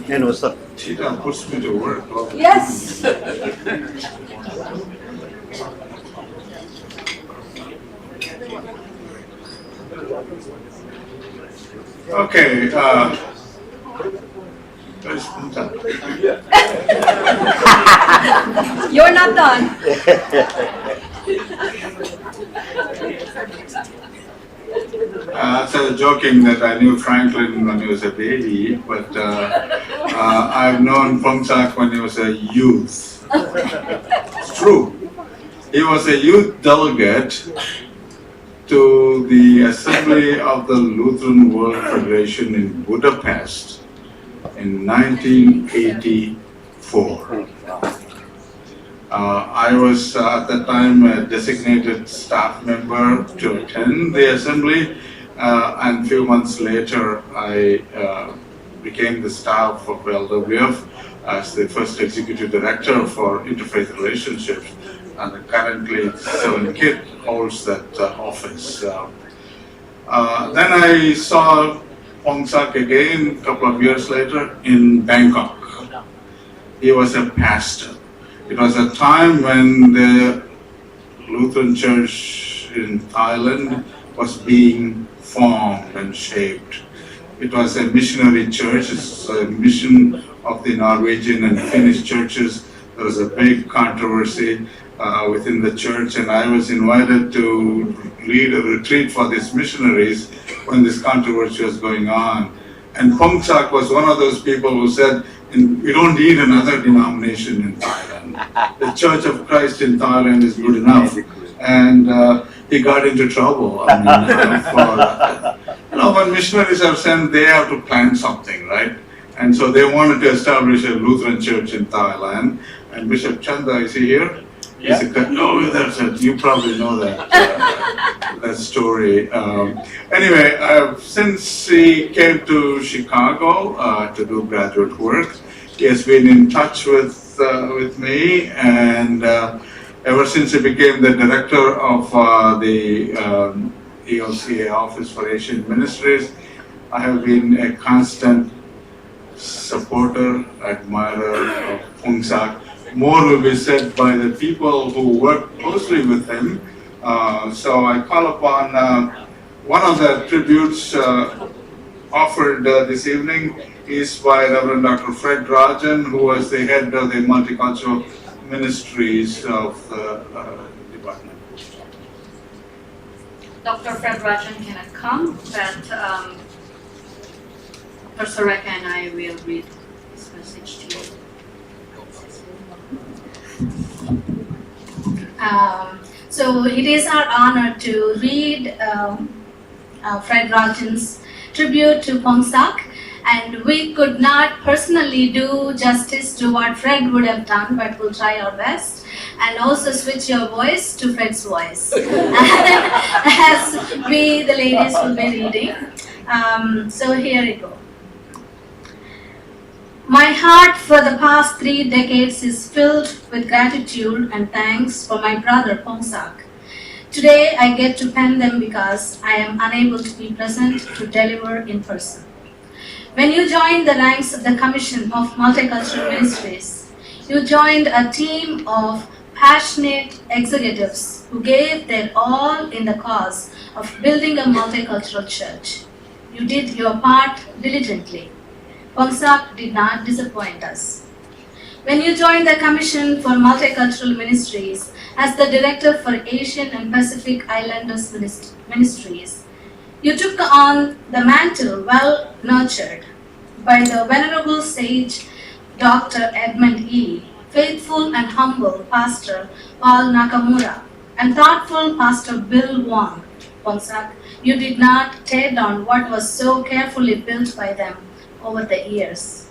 Speaker 2: And what's up?
Speaker 7: Cheetah puts me to work.
Speaker 5: Yes.
Speaker 7: Okay, where's Punta?
Speaker 5: You're not done.
Speaker 7: So joking that I knew Franklin when he was a baby, but I've known Pongsak when he was a youth. It's true. He was a youth delegate to the Assembly of the Lutheran World Federation in Budapest in 1984. I was at that time a designated staff member to attend the assembly, and a few months later I became the staff of LWF as the first executive director for interfaith relationships, and currently Seven Kit holds that office. Then I saw Pongsak again a couple of years later in Bangkok. He was a pastor. It was a time when the Lutheran Church in Thailand was being formed and shaped. It was a missionary church. It's a mission of the Norwegian and Finnish churches. There was a big controversy within the church, and I was invited to lead a retreat for these missionaries when this controversy was going on. And Pongsak was one of those people who said, we don't need another denomination in Thailand. The Church of Christ in Thailand is good enough. And he got into trouble. I mean, when missionaries are sent, they have to plan something, right? And so they wanted to establish a Lutheran church in Thailand. And Bishop Chanda, is he here?
Speaker 10: Yeah.
Speaker 7: No, that's it. You probably know that that story. Anyway, since he came to Chicago to do graduate work, he has been in touch with me, and ever since he became the director of the ELCA Office for Asian Ministries, I have been a constant supporter, admirer of Pongsak. More will be said by the people who work closely with him. So I call upon one of the tributes offered this evening is by Reverend Dr. Fred Rajan, who was the head of the multicultural ministries of the department.
Speaker 11: Dr. Fred Rajan cannot come, but Pastor Reka and I will read this message to you. So it is our honor to read Fred Rajan's
Speaker 5: tribute to Pongsak, and we could not personally do justice to what Fred would have done, but we'll try our best. And also switch your voice to Fred's voice as we, the ladies, will be reading. So here we go. My heart for the past 3 decades is filled with gratitude and thanks for my brother Pongsak. Today I get to pen them because I am unable to be present to deliver in person. When you joined the ranks of the Commission of Multicultural Ministries, you joined a team of passionate executives who gave their all in the cause of building a multicultural church. You did your part diligently. Pongsak did not disappoint us. When you joined the Commission for Multicultural Ministries as the Director for Asian and Pacific Islanders Ministries, you took on the mantle well nurtured by the Venerable Sage Dr. Edmund E., faithful and humble Pastor Paul Nakamura, and thoughtful Pastor Bill Wong. Pongsak, you did not tear down what was so carefully built by them over the years.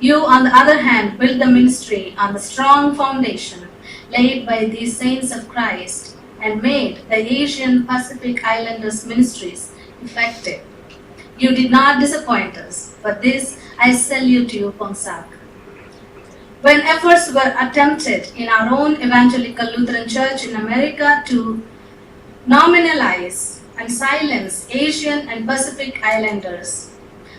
Speaker 5: You, on the other hand, built the ministry on the strong foundation laid by these saints of Christ and made the Asian Pacific Islanders ministries effective. You did not disappoint us. For this, I salute you, Pongsak. When efforts were attempted in our own evangelical Lutheran Church in America to nominalize and silence Asian and Pacific Islanders,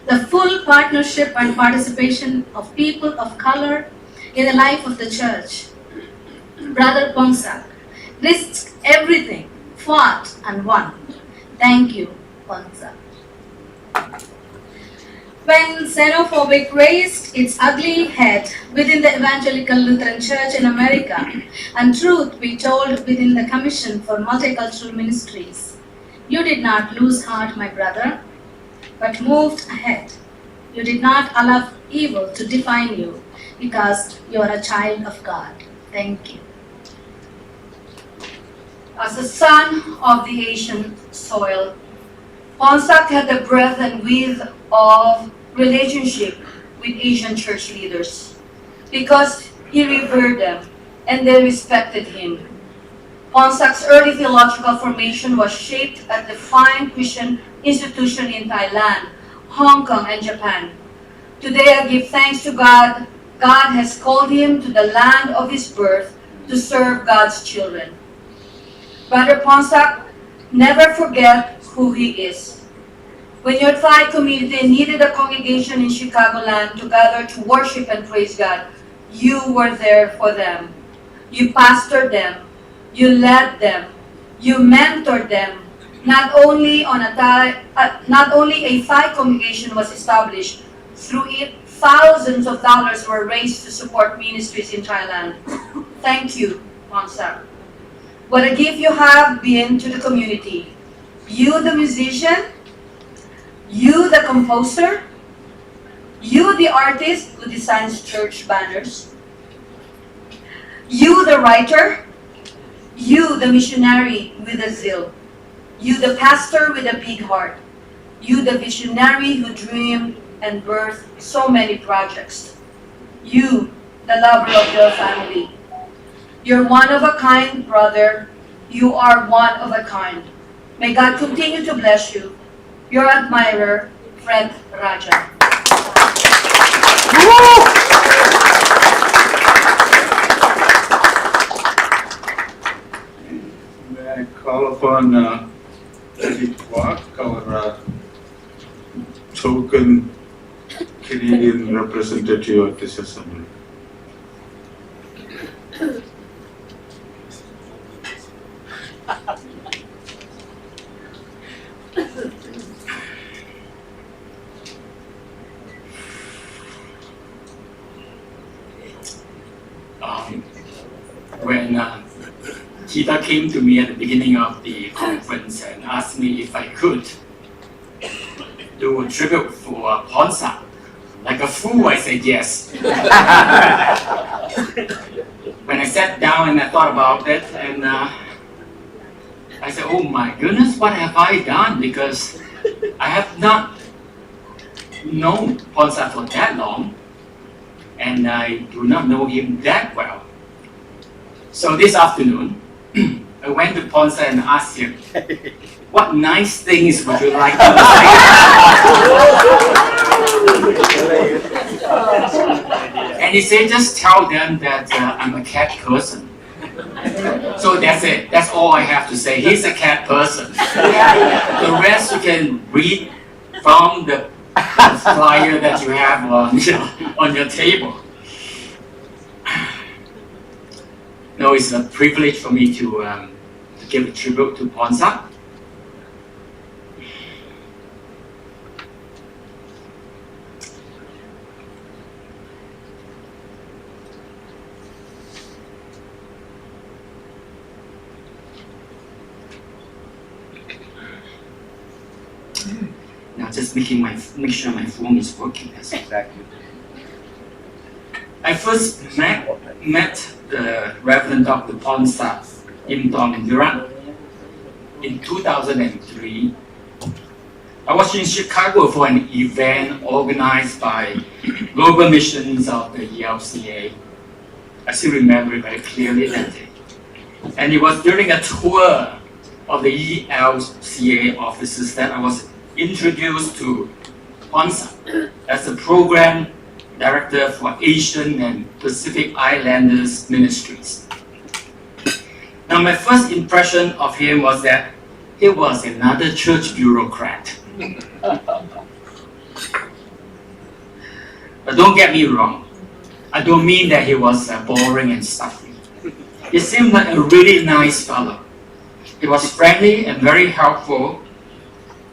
Speaker 5: the full partnership and participation of people of color in the life of the church, Brother Pongsak risked everything, fought and won. Thank you, Pongsak. When xenophobic raised its ugly head within the Evangelical Lutheran Church in America, and truth be told within the Commission for Multicultural Ministries, you did not lose heart, my brother, but moved ahead. You did not allow evil to define you because you are a child of God. Thank you.
Speaker 12: As a son of the Asian soil, Pongsak had the breadth and width of relationship with Asian church leaders because he revered them and they respected him. Pongsak's early theological formation was shaped at the fine Christian institution in Thailand, Hong Kong, and Japan. Today I give thanks to God. God has called him to the land of his birth to serve God's children. Brother Pongsak, never forget who he is. When your Thai community needed a congregation in Chicagoland to gather to worship and praise God, you were there for them. You pastored them. You led them. You mentored them. Not only a Thai congregation was established, through it thousands of dollars were raised to support ministries in Thailand. Thank you, Pongsak. What a gift you have been to the community. You, the musician, you, the composer, you, the artist who designs church banners, you, the writer, you, the missionary with a zeal, you, the pastor with a big heart, you, the visionary who dreamed and birthed so many projects, you, the lover of your family. You're one of a kind, brother. You are one of a kind. May God continue to bless you. Your admirer, Fred Raja.
Speaker 7: May I call upon Eddie Clark, our token Canadian representative of this assembly.
Speaker 13: When Tita came to me at the beginning of the conference and asked me if I could do a tribute for Pongsak, like a fool, I said yes. When I sat down and I thought about it, and I said, oh my goodness, what have I done? Because I have not known Ponsa for that long, and I do not know him that well. So this afternoon, I went to Ponsa and asked him, what nice things would you like to say? And he said, just tell them that I'm a cat person. So that's it. That's all I have to say. He's a cat person. The rest you can read from the flyer that you have on your table. No, it's a privilege for me to give a tribute to Ponsa. Now just make sure my phone is working.
Speaker 2: Exactly.
Speaker 13: I first met the Reverend Dr. Ponsa in LUTHERAN in 2003. I was in Chicago for an event organized by Global Missions of the ELCA. I still remember it very clearly that day. And it was during a tour of the ELCA offices that I was introduced to Ponsa as the program director for Asian and Pacific Islanders Ministries. Now my first impression of him was that he was another church bureaucrat. But don't get me wrong, I don't mean that he was boring and stuffy. He seemed like a really nice fellow. He was friendly and very helpful,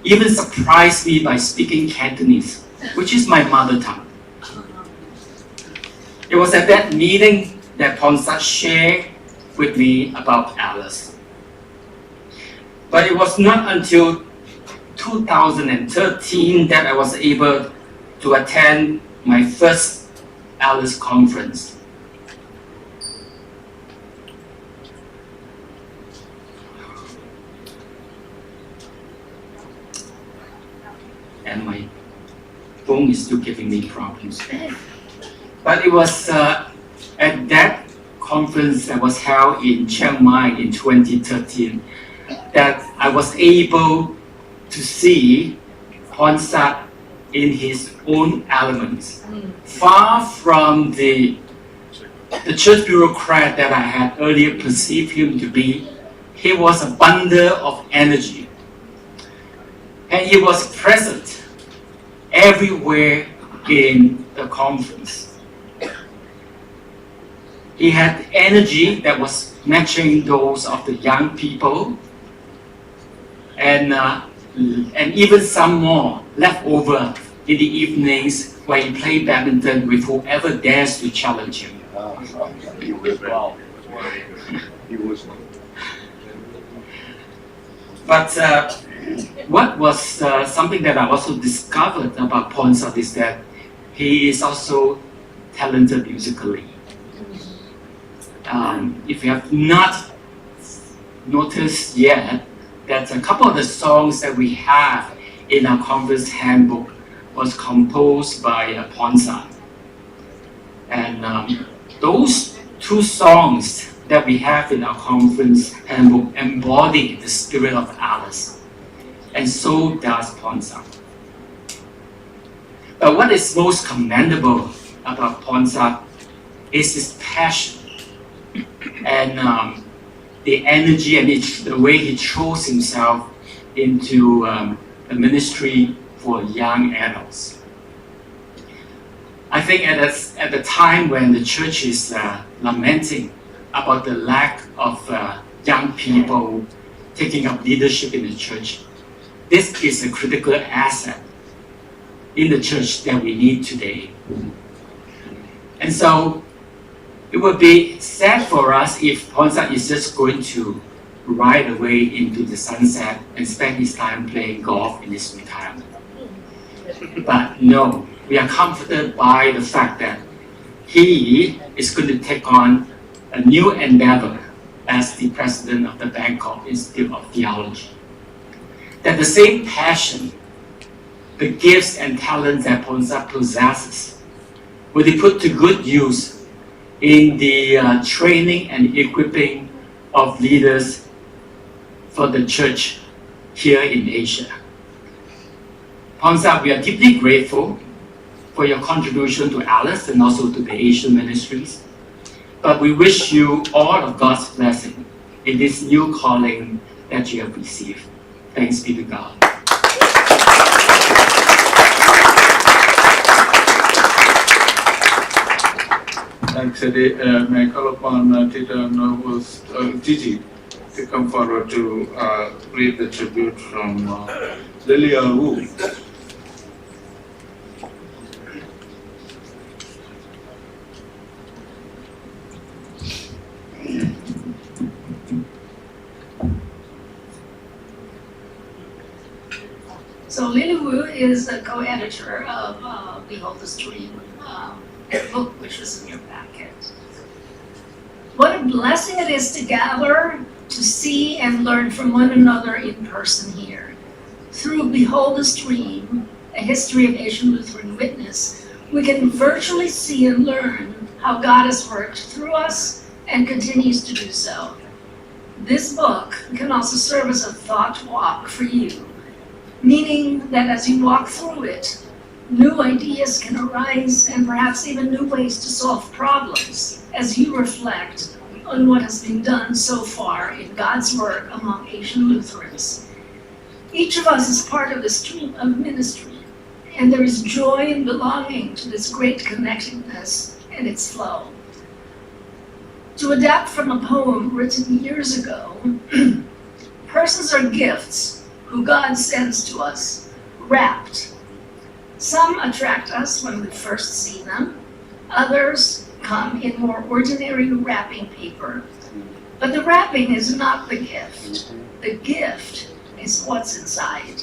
Speaker 13: even surprised me by speaking Cantonese, which is my mother tongue. It was at that meeting that Ponsa shared with me about Alice. But it was not until 2013 that I was able to attend my first Alice conference. And my phone is still giving me problems. But it was at that conference that was held in Chiang in 2013 that I was able to see Ponsa in his own elements, far from the church bureaucrat that I had earlier perceived him to be. He was a bundle of energy, and he was present everywhere in the conference. He had energy that was matching those of the young people, and even some more left over in the evenings where he played badminton with whoever dares to challenge him.
Speaker 2: He was wow. He was.
Speaker 13: But what was something that I also discovered about Ponsa is that he is also talented musically. If you have not noticed yet, that a couple of the songs that we have in our conference handbook was composed by Ponsa. And those two songs that we have in our conference handbook embody the spirit of Alice. And so does Ponsa. But what is most commendable about Ponsa is his passion and the energy and the way he throws himself into the ministry for young adults. I think at the time when the church is lamenting about the lack of young people taking up leadership in the church, this is a critical asset in the church that we need today. And so it would be sad for us if Ponsa is just going to ride away into the sunset and spend his time playing golf in his retirement. But no, we are comforted by the fact that he is going to take on a new endeavor as the president of the Bangkok Institute of Theology. That the same passion the gifts and talents that Ponsa possesses will be put to good use in the training and equipping of leaders for the church here in Asia. Ponsa, we are deeply grateful for your contribution to ALIC and also to the Asian ministries. But we wish you all of God's blessing in this new calling that you have received. Thanks be to God.
Speaker 7: Thanks, Eddie. May I call upon Gigi to come forward to read the tribute from Lilia Wu.
Speaker 14: So Lily Wu is the co-editor of Behold the Stream book, which is in your packet. What a blessing it is to gather, to see and learn from one another in person here. Through Behold the Stream, a history of Asian Lutheran witness, we can virtually see and learn how God has worked through us and continues to do so. This book can also serve as a thought walk for you, meaning that as you walk through it, new ideas can arise and perhaps even new ways to solve problems as you reflect on what has been done so far in God's work among Asian Lutherans. Each of us is part of the stream of ministry, and there is joy in belonging to this great connectedness and its flow. To adapt from a poem written years ago, persons are gifts who God sends to us, wrapped. Some attract us when we first see them. Others come in more ordinary wrapping paper. But the wrapping is not the gift. The gift is what's inside.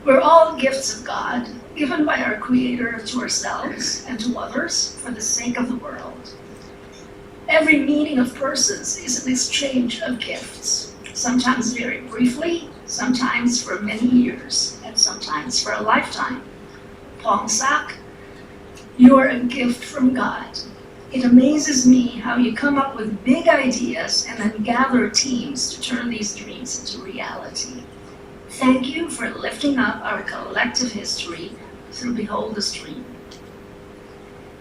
Speaker 14: We're all gifts of God, given by our Creator to ourselves and to others for the sake of the world. Every meeting of persons is an exchange of gifts, sometimes very briefly, sometimes for many years, and sometimes for a lifetime. Ponsak, you are a gift from God. It amazes me how you come up with big ideas and then gather teams to turn these dreams into reality. Thank you for lifting up our collective history through Behold the Stream,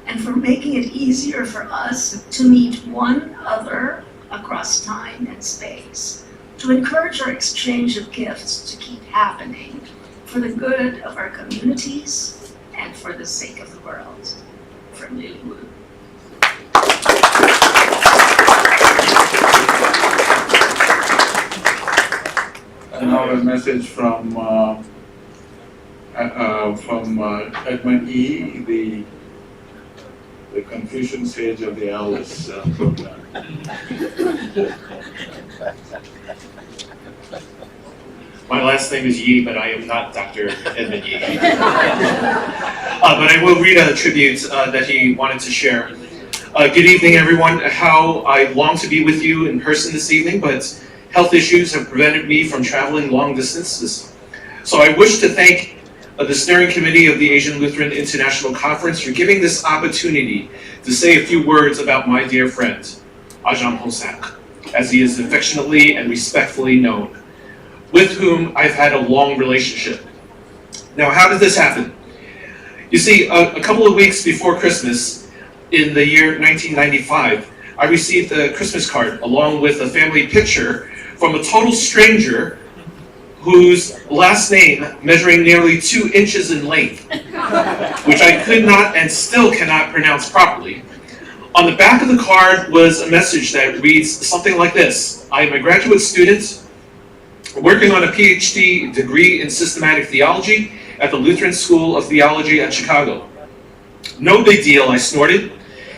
Speaker 14: and for making it easier for us to meet one other across time and space, to encourage our exchange of gifts to keep happening for the good of our communities and for the sake of the world. From Lily Wu.
Speaker 7: And now a message from Edmund E., the Confucian sage of the ALIC program.
Speaker 6: My last name is Yi, but I am not Dr. Edmund Yi. But I will read a tribute that he wanted to share. Good evening, everyone. How I long to be with you in person this evening, but health issues have prevented me from traveling long distances. So I wish to thank the steering committee of the Asian Lutheran International Conference for giving this opportunity to say a few words about my dear friend, Ajahn Ponsak, as he is affectionately and respectfully known, with whom I've had a long relationship. Now, how did this happen? You see, a couple of weeks before Christmas, in the year 1995, I received a Christmas card along with a family picture from a total stranger whose last name measuring nearly 2 inches in length, which I could not and still cannot pronounce properly. On the back of the card was a message that reads something like this: I am a graduate student working on a PhD degree in systematic theology at the Lutheran School of Theology at Chicago. No big deal, I snorted,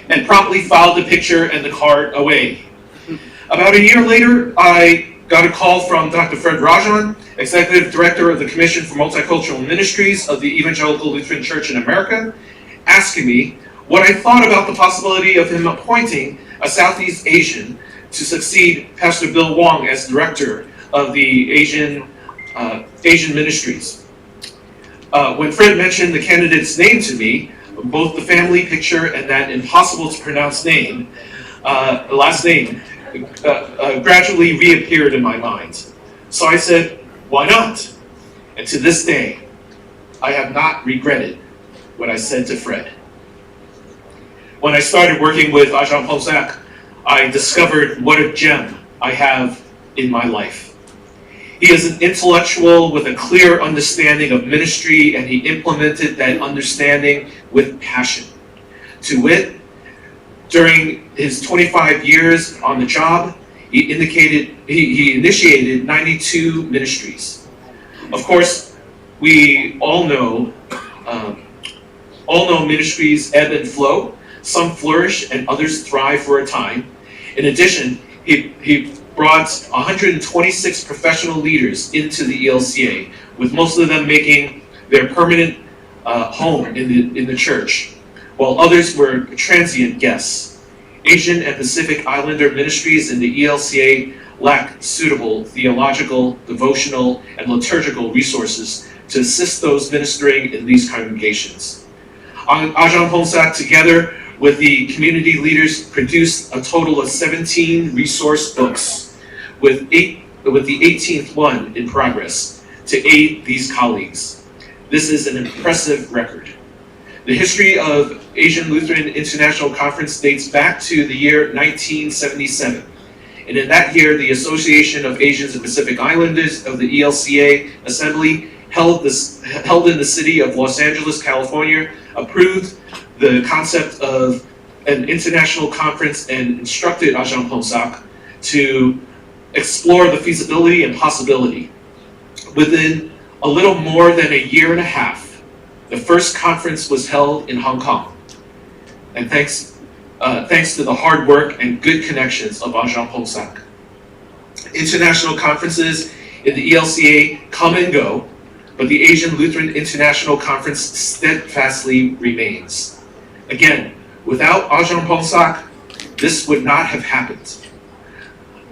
Speaker 6: and promptly filed the picture and the card away. About a year later, I got a call from Dr. Fred Rajan, Executive Director of the Commission for Multicultural Ministries of the Evangelical Lutheran Church in America, asking me what I thought about the possibility of him appointing a Southeast Asian to succeed Pastor Bill Wong as Director of the Asian Ministries. When Fred mentioned the candidate's name to me, both the family picture and that impossible to pronounce name, last name, gradually reappeared in my mind. So I said, why not? And to this day, I have not regretted what I said to Fred. When I started working with Ajahn Pomsak, I discovered what a gem I have in my life. He is an intellectual with a clear understanding of ministry, and he implemented that understanding with passion. To wit, during his 25 years on the job, he initiated 92 ministries. Of course, we all know ministries ebb and flow. Some flourish and others thrive for a time. In addition, he brought 126 professional leaders into the ELCA, with most of them making their permanent home in the church, while others were transient guests. Asian and Pacific Islander ministries in the ELCA lack suitable theological, devotional, and liturgical resources to assist those ministering in these congregations. Ajahn Pomsak, together with the community leaders, produced a total of 17 resource books, with the 18th one in progress, to aid these colleagues. This is an impressive record. The history of Asian Lutheran International Conference dates back to the year 1977. And in that year, the Association of Asians and Pacific Islanders of the ELCA Assembly, held in the city of Los Angeles, California, approved the concept of an international conference and instructed Ajahn Pomsak to explore the feasibility and possibility. Within a little more than a year and a half, the first conference was held in Hong Kong. And thanks to the hard work and good connections of Ajahn Pomsak. International conferences in the ELCA come and go, but the Asian Lutheran International Conference steadfastly remains. Again, without Ajahn Pomsak, this would not have happened.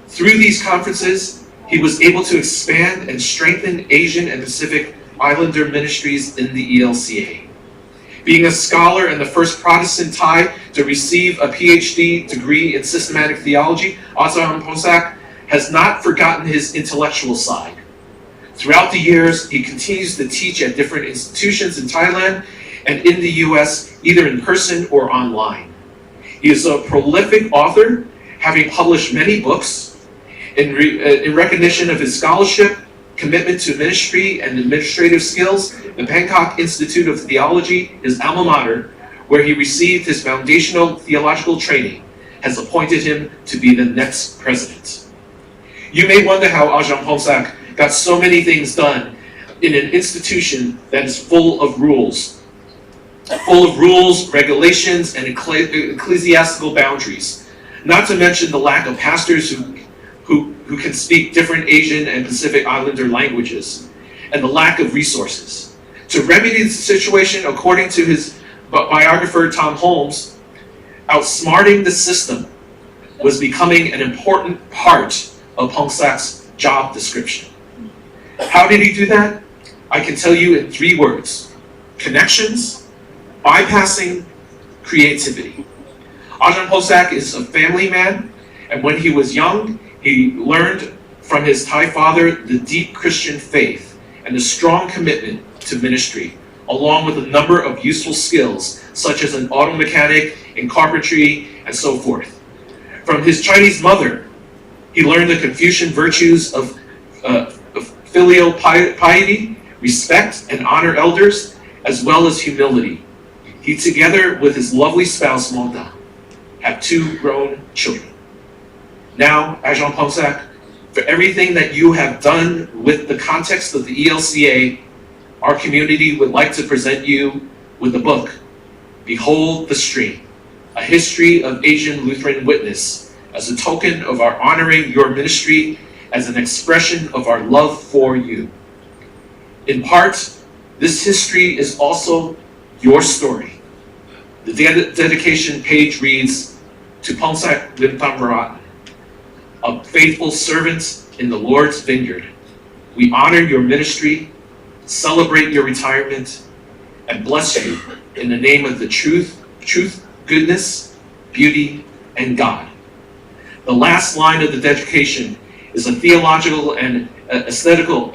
Speaker 6: Through these conferences, he was able to expand and strengthen Asian and Pacific Islander ministries in the ELCA. Being a scholar and the first Protestant Thai to receive a PhD degree in systematic theology, Ajahn Pomsak has not forgotten his intellectual side. Throughout the years, he continues to teach at different institutions in Thailand and in the US, either in person or online. He is a prolific author, having published many books. In recognition of his scholarship, commitment to ministry, and administrative skills, the Bangkok Institute of Theology, his alma mater, where he received his foundational theological training, has appointed him to be the next president. You may wonder how Ajahn Pomsak got so many things done in an institution that is full of rules, regulations, and ecclesiastical boundaries. Not to mention the lack of pastors who can speak different Asian and Pacific Islander languages, and the lack of resources. To remedy the situation, according to his biographer Tom Holmes, outsmarting the system was becoming an important part of Pomsak's job description. How did he do that? I can tell you in 3 words: connections, bypassing, creativity. Ajahn Pomsak is a family man, and when he was young, he learned from his Thai father the deep Christian faith and the strong commitment to ministry, along with a number of useful skills, such as an auto mechanic and carpentry, and so forth. From his Chinese mother, he learned the Confucian virtues of filial piety, respect and honor elders, as well as humility. He, together with his lovely spouse, Monta, have 2 grown children. Now, Ajahn Pomsak, for everything that you have done with the context of the ELCA, our community would like to present you with the book, Behold the Stream, A History of Asian Lutheran Witness, as a token of our honoring your ministry, as an expression of our love for you. In part, this history is also your story. The dedication page reads, to Pomsak Limthamvarat, a faithful servant in the Lord's vineyard. We honor your ministry, celebrate your retirement, and bless you in the name of the truth, goodness, beauty, and God. The last line of the dedication is a theological and aesthetical,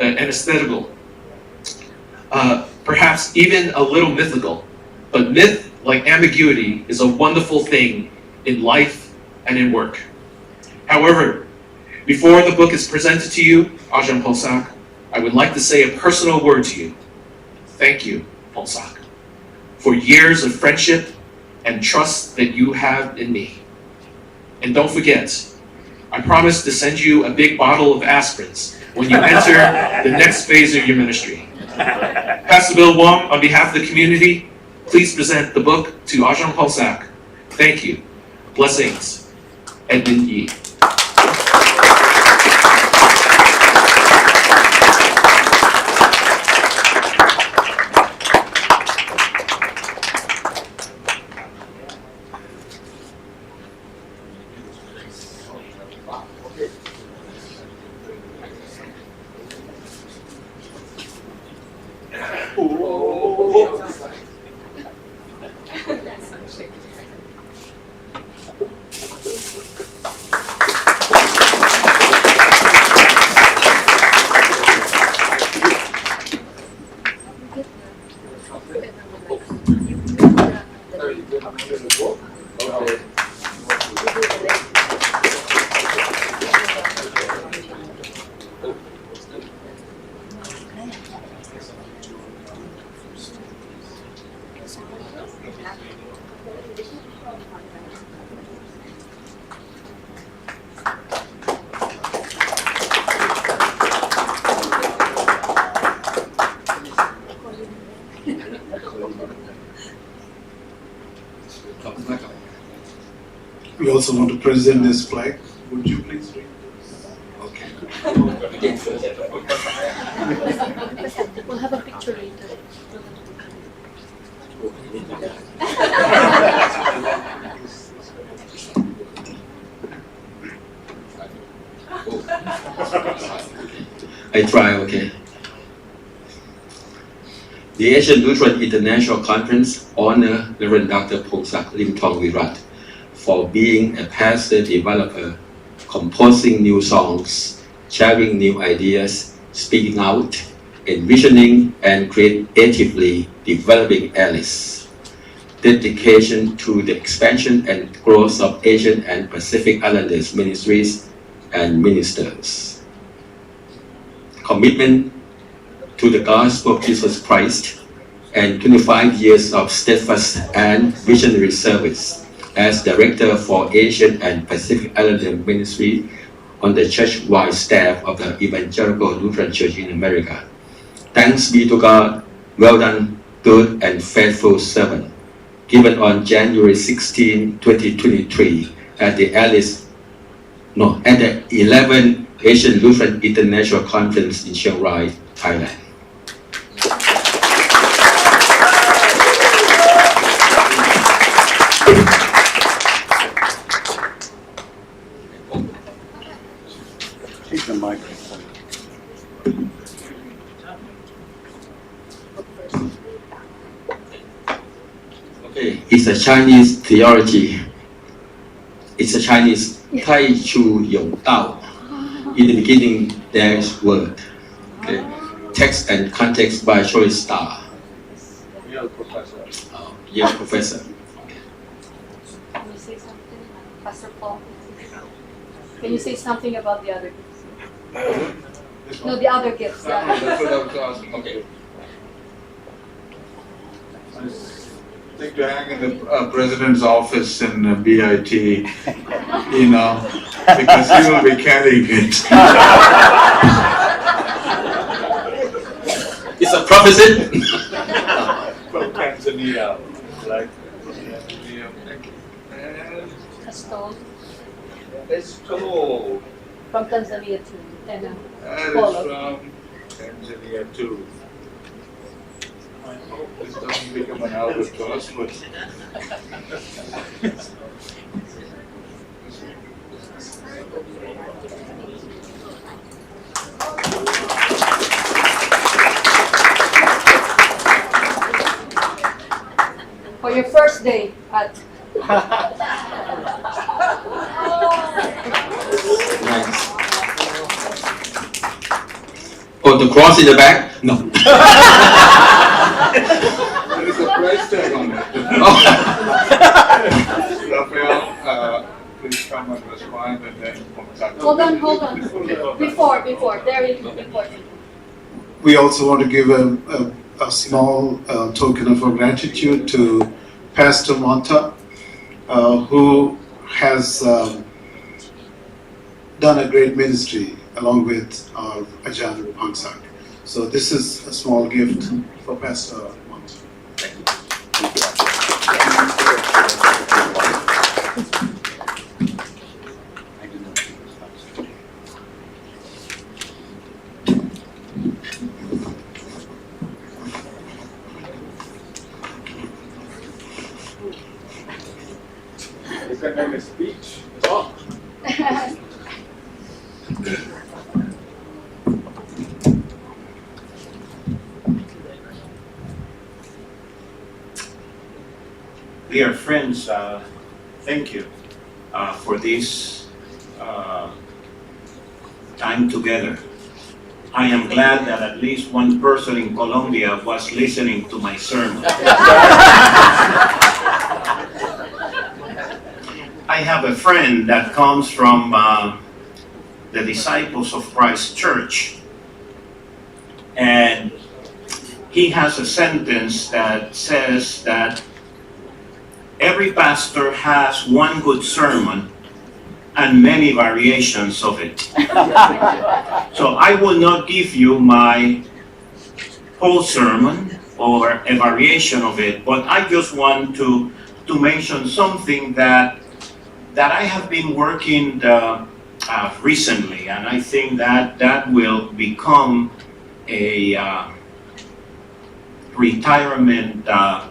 Speaker 6: perhaps even a little mythical. But myth, like ambiguity, is a wonderful thing in life and in work. However, before the book is presented to you, Ajahn Pongsak, I would like to say a personal word to you. Thank you, Pongsak, for years of friendship and trust that you have in me. And don't forget, I promise to send you a big bottle of aspirins when you enter the next phase of your ministry. Pastor Bill Wong, on behalf of the community, please present the book to Ajahn Pongsak. Thank you. Blessings. Edmund Yee.
Speaker 15: We also want to present this flag. Would you please read this? Okay.
Speaker 4: We'll have a picture later.
Speaker 16: I try, okay. The Asian Lutheran International Conference honor Reverend Dr. Pongsak Limthong Virat for being a pastor developer, composing new songs, sharing new ideas, speaking out, envisioning and creatively developing ALIC. Dedication to the expansion and growth of Asian and Pacific Islanders ministries and ministers. Commitment to the gospel of Jesus Christ, and 25 years of steadfast and visionary service as Director for Asian and Pacific Islander Ministry on the church-wide staff of the Evangelical Lutheran Church in America. Thanks be to God. Well done, good and faithful servant. Given on January 16, 2023 at the 11th Asian Lutheran International Conference in Chiang, Thailand.
Speaker 2: Take the microphone.
Speaker 16: Okay, it's a Chinese theology. It's a Chinese Tai Chu Yong Dao. In the beginning, there is word. Okay. Text and context by Joyce Starr.
Speaker 2: Yale professor.
Speaker 16: Yale professor.
Speaker 4: Can you say something, Pastor Paul? Can you say something about the other gifts? No, the other gifts.
Speaker 7: That's what I was asking. Okay. I think to hang in the president's office in BIT, you know, because he will be carrying it.
Speaker 16: It's a prophecy.
Speaker 7: From Tanzania, like Tanzania. And
Speaker 4: A stone
Speaker 7: it's cool.
Speaker 4: from Tanzania too. And
Speaker 7: That is
Speaker 4: Polo.
Speaker 7: from Tanzania too. I hope this doesn't become an albatross, but
Speaker 4: your first day at
Speaker 16: Nice. Oh, the cross in the back? No.
Speaker 7: There is a price tag on it. Raphael, please come and respond and then.
Speaker 4: Hold on. Before, very important.
Speaker 15: We also want to give a small token of our gratitude to Pastor Monta, who has done a great ministry along with our Ajahn Pangsak. So this is a small gift for Pastor Monta.
Speaker 2: You can make a speech. Oh.
Speaker 10: Dear friends, thank you for this time together. I am glad that at least one person in Colombia was listening to my sermon. I have a friend that comes from the Disciples of Christ Church, and he has a sentence that says that every pastor has one good sermon and many variations of it. So I will not give you my whole sermon or a variation of it, but I just want to mention something that I have been working recently, and I think that will become a retirement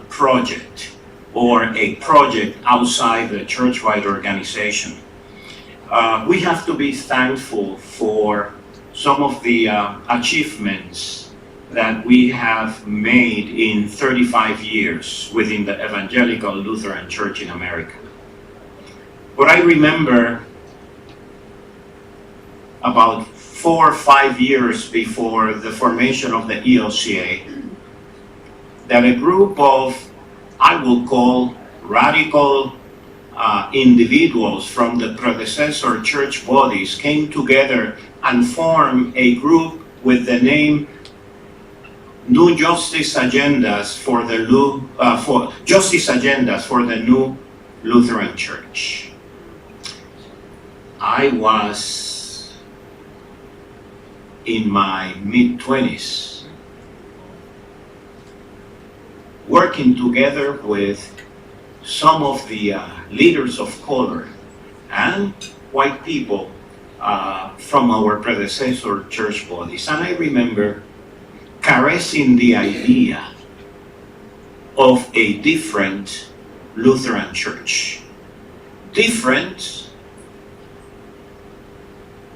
Speaker 10: project or a project outside the church-wide organization. We have to be thankful for some of the achievements that we have made in 35 years within the Evangelical Lutheran Church in America. But I remember about 4 or 5 years before the formation of the ELCA, that a group of, I will call, radical individuals from the predecessor church bodies came together and formed a group with the name New Justice Agendas for the Justice Agendas for the New Lutheran Church. I was in my mid-20s, working together with some of the leaders of color and white people from our predecessor church bodies. And I remember caressing the idea of a different Lutheran church. Different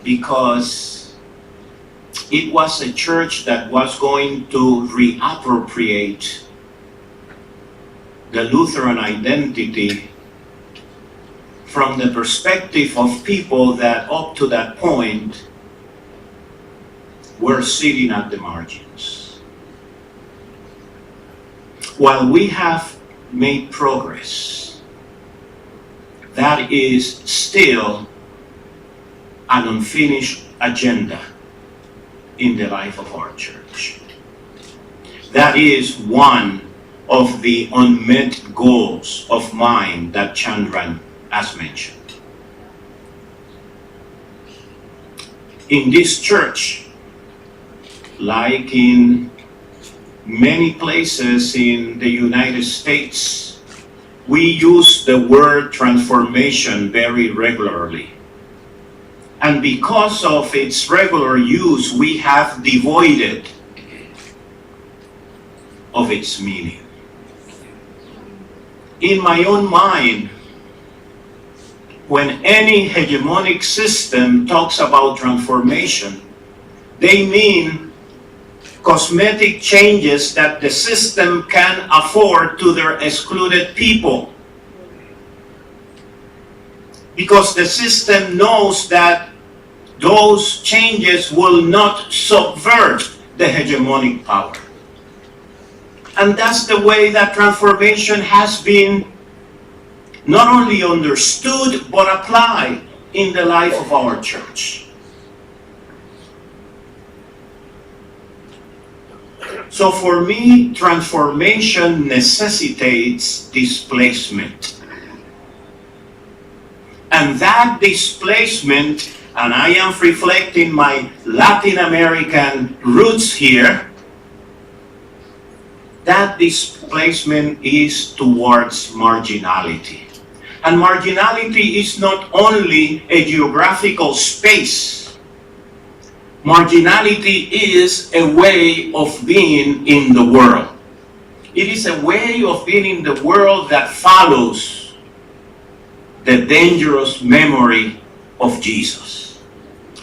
Speaker 10: because it was a church that was going to reappropriate the Lutheran identity from the perspective of people that up to that point were sitting at the margins. While we have made progress, that is still an unfinished agenda in the life of our church. That is one of the unmet goals of mine that Chandran has mentioned. In this church, like in many places in the United States, we use the word transformation very regularly. And because of its regular use, we have devoided of its meaning. In my own mind, when any hegemonic system talks about transformation, they mean cosmetic changes that the system can afford to their excluded people. Because the system knows that those changes will not subvert the hegemonic power. And that's the way that transformation has been not only understood but applied in the life of our church. So for me, transformation necessitates displacement. And that displacement, and I am reflecting my Latin American roots here, that displacement is towards marginality. And marginality is not only a geographical space. Marginality is a way of being in the world. It is a way of being in the world that follows the dangerous memory of Jesus.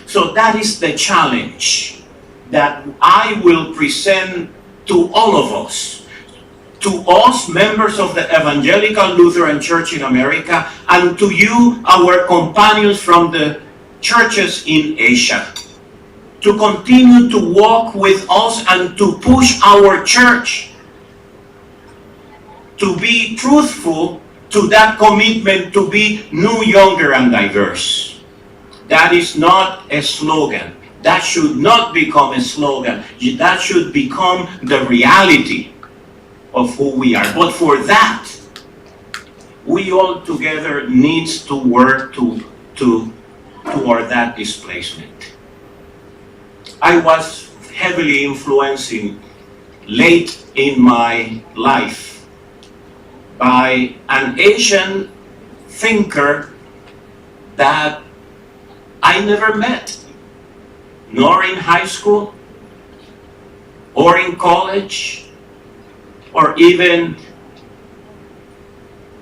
Speaker 10: So that is the challenge that I will present to all of us. To us, members of the Evangelical Lutheran Church in America, and to you, our companions from the churches in Asia, to continue to walk with us and to push our church to be truthful to that commitment to be new, younger, and diverse. That is not a slogan. That should not become a slogan. That should become the reality of who we are. But for that, we all together needs to work toward that displacement. I was heavily influenced late in my life by an Asian thinker that I never met, nor in high school, or in college, or even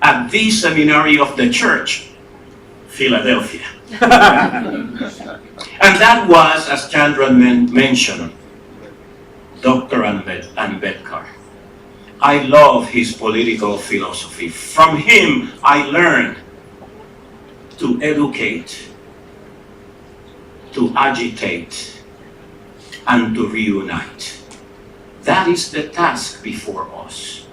Speaker 10: at the seminary of the church, Philadelphia. And that was, as Chandra mentioned, Dr. Ambedkar. I love his political philosophy. From him, I learned to educate, to agitate, and to reunite. That is the task before us.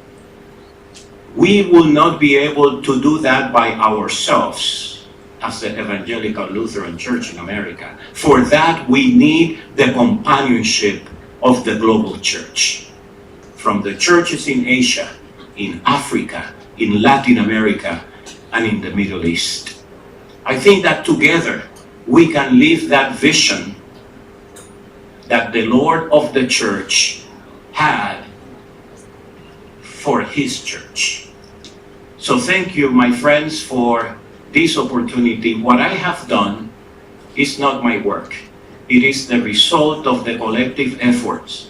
Speaker 10: We will not be able to do that by ourselves as the Evangelical Lutheran Church in America. For that, we need the companionship of the global church. From the churches in Asia, in Africa, in Latin America, and in the Middle East. I think that together we can live that vision that the Lord of the church had for his church. So thank you, my friends, for this opportunity. What I have done is not my work. It is the result of the collective efforts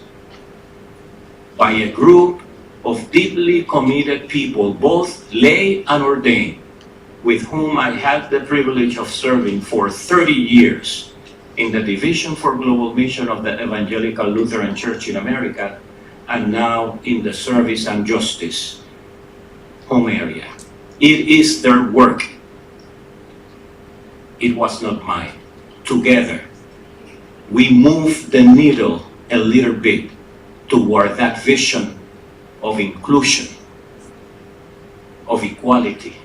Speaker 10: by a group of deeply committed people, both lay and ordained, with whom I had the privilege of serving for 30 years in the Division for Global Mission of the Evangelical Lutheran Church in America, and now in the Service and Justice home area. It is their work. It was not mine. Together, we moved the needle a little bit toward that vision of inclusion, of equality,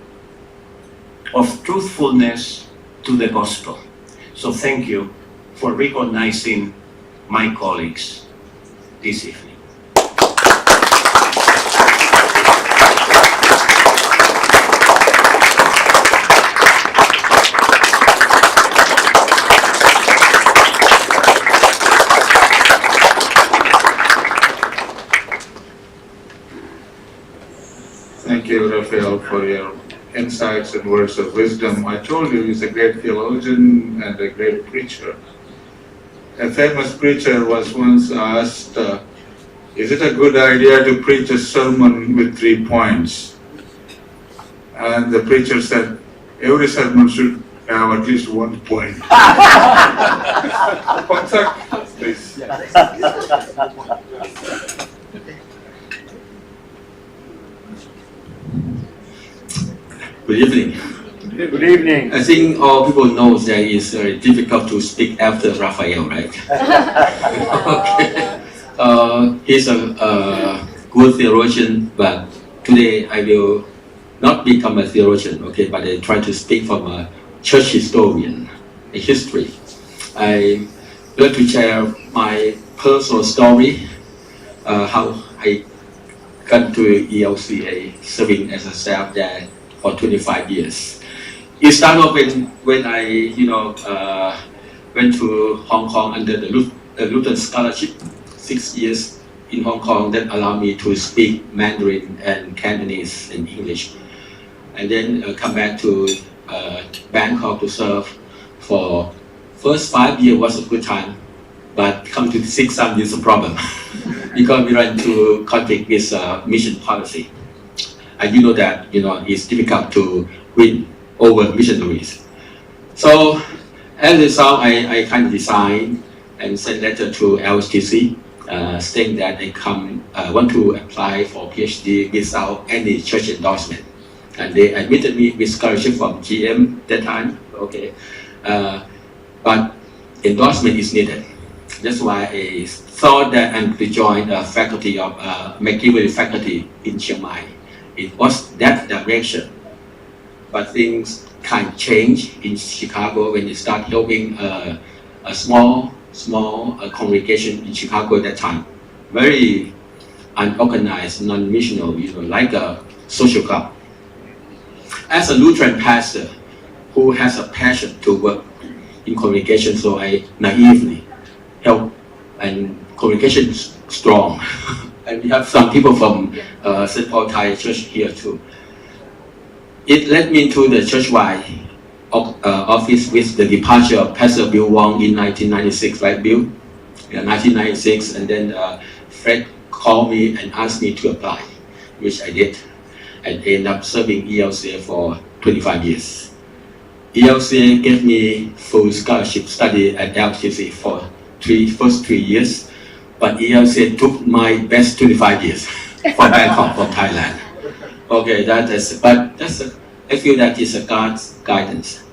Speaker 10: of truthfulness to the gospel. So thank you for recognizing my colleagues this evening.
Speaker 7: Thank you, Raphael, for your insights and words of wisdom. I told you he's a great theologian and a great preacher. A famous preacher was once asked, is it a good idea to preach a sermon with 3 points? And the preacher said, every sermon should have at least 1 point. Please.
Speaker 16: Good evening.
Speaker 2: Good evening.
Speaker 16: I think all people know that it's very difficult to speak after Raphael, right? Okay. He's a good theologian, but today I will not become a theologian, okay, but I try to speak from a church historian, a history. I want to share my personal story, how I got to ELCA, serving as a staff there for 25 years. It started off when I, went to Hong Kong under the Lutheran scholarship, 6 years in Hong Kong that allowed me to speak Mandarin and Cantonese and English. And then come back to Bangkok to serve for first 5 years was a good time, but come to the 6th time is a problem because we ran into conflict with mission policy. And you know that it's difficult to win over missionaries. So as a result, I kind of resigned and sent letter to LSTC saying that I want to apply for PhD without any church endorsement. And they admitted me with scholarship from GM that time, okay. But endorsement is needed. That's why I thought that I'm to join the faculty of McGill faculty in Chiang Mai. It was that direction. But things kind of changed in Chicago when they start helping a small congregation in Chicago at that time. Very unorganized, non-missional, like a social club. As a Lutheran pastor who has a passion to work in communication, so I naively help, and communication is strong. And we have some people from St. Paul Thai Church here too. It led me to the church-wide office with the departure of Pastor Bill Wong in 1996, right, Bill? Yeah, 1996, and then Fred called me and asked me to apply, which I did, and ended up serving ELCA for 25 years. ELCA gave me full scholarship study at LTC for first 3 years, but ELCA took my best 25 years from Bangkok, from Thailand. Okay, I feel that is a God's guidance.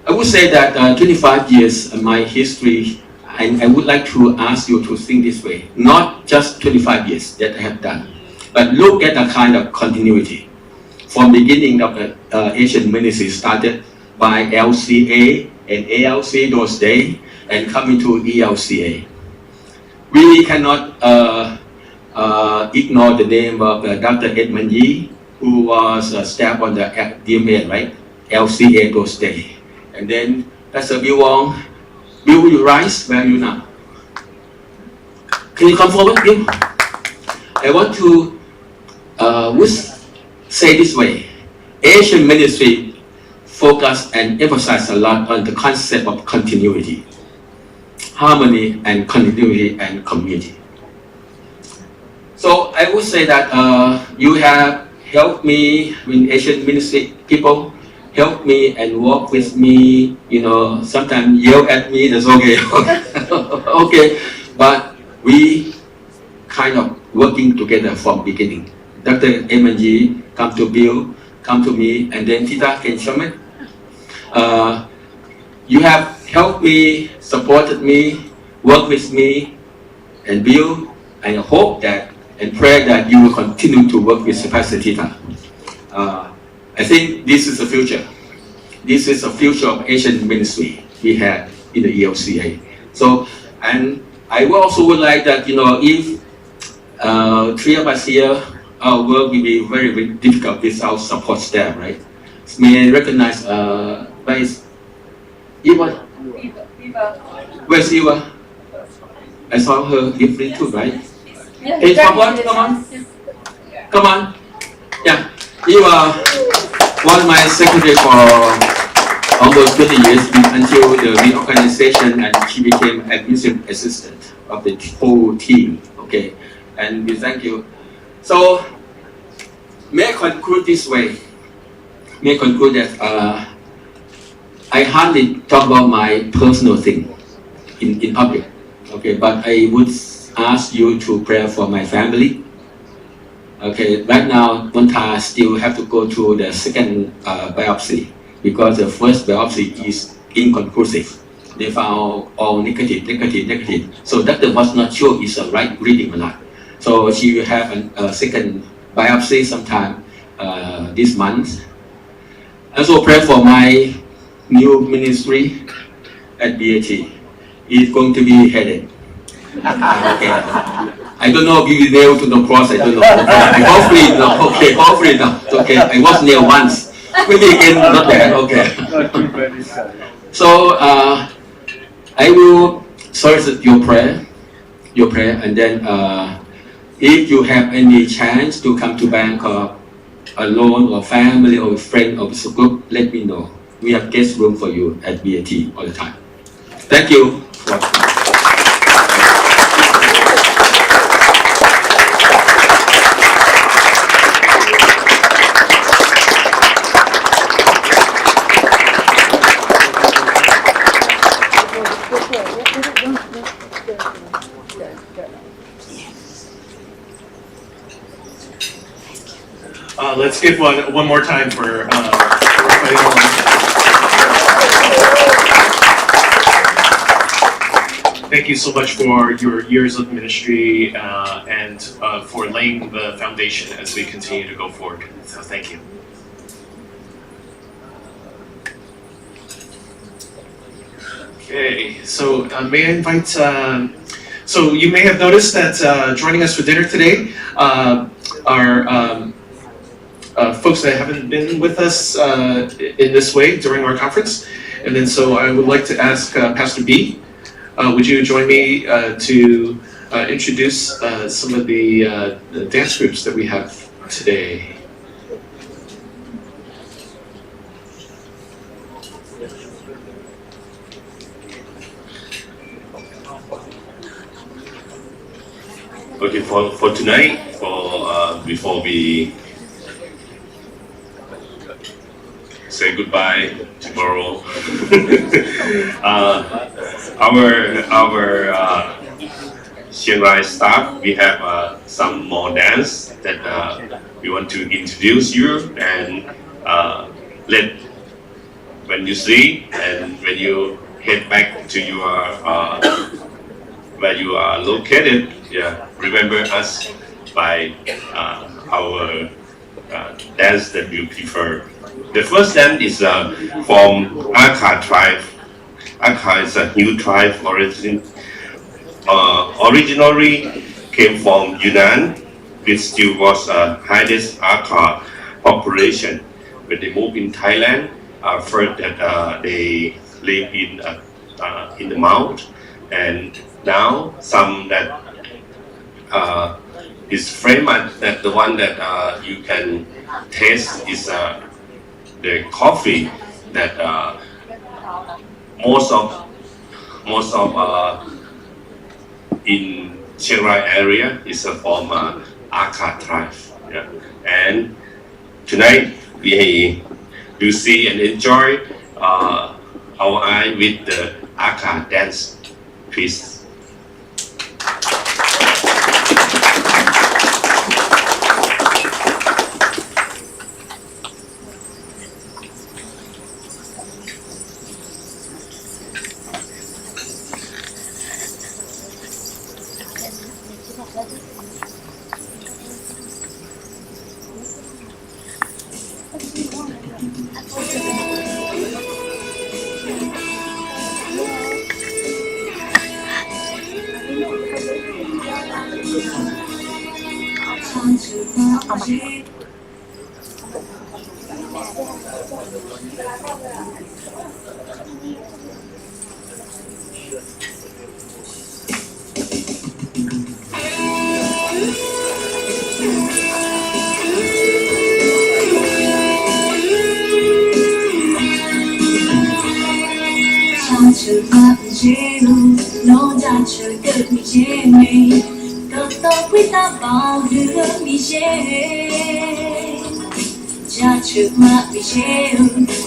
Speaker 16: I would say that 25 years of my history, and I would like to ask you to think this way, not just 25 years that I have done, but look at the kind of continuity. From beginning of the Asian ministry started by LCA and ALC those days, and coming to ELCA. We cannot ignore the name of Dr. Edmund Yee, who was staff on the DMA, right? LCA those days. And then Pastor Bill Wong. Bill, will you rise? Where are you now? Can you come forward, Bill? I want to say this way. Asian ministry focus and emphasize a lot on the concept of continuity, harmony and continuity and community. So I would say that you have helped me with Asian ministry people, help me and walk with me, sometimes yell at me, that's okay. Okay, but we kind of working together from beginning. Dr. M&G come to Bill, come to me, and then Tita can show me. You have helped me, supported me, worked with me, and Bill, and I hope that and pray that you will continue to work with Pastor Tita. I think this is the future. This is the future of Asian ministry we have in the ELCA. So, and I also would like that, if three of us here, our work will be very, very difficult without support staff, right? May I recognize, where is Eva? Where's Eva? I saw her different too, right? Hey, come on. Yeah, Eva was my secretary for almost 20 years until the reorganization, and she became administrative assistant of the whole team. Okay, and we thank you. So, may I conclude this way? May I conclude that I hardly talk about my personal thing in public. Okay, but I would ask you to pray for my family. Okay, right now, Monta still have to go through the second biopsy because the first biopsy is inconclusive. They found all negative. So doctor was not sure it's a right reading or not. So she will have a second biopsy sometime this month. Also pray for my new ministry at BAT. It's going to be headed. Okay. I don't know if you nailed to the cross, I don't know. Hopefully no, okay, hopefully no. Okay, I was nailed once. Maybe again, not bad, okay. So I will solicit your prayer, and then if you have any chance to come to Bangkok alone or family or friend or group, let me know. We have guest room for you at BAT all the time. Thank you.
Speaker 6: Let's give one more time for Thank you so much for your years of ministry and for laying the foundation as we continue to go forward. So thank you. Okay, so may I invite, so you may have noticed that joining us for dinner today are folks that haven't been with us in this way during our conference. And then so I would like to ask Pastor B, would you join me to introduce some of the dance groups that we have today.
Speaker 17: Okay, for tonight, before we say goodbye tomorrow, our Chiang Rai staff, we have some more dance that we want to introduce you, and when you see and when you head back to your where you are located, remember us by our dance that you prefer. The first dance is from ALIC tribe. ALIC is a new tribe originally came from Yunnan, which still was the highest ALIC population. When they moved in Thailand, first that they live in the mount, and now some that is famous, that the one that you can taste is the coffee that most of in Chiang Rai area is from ALIC tribe. Yeah. And tonight we do see and enjoy our eye with the ALIC dance piece.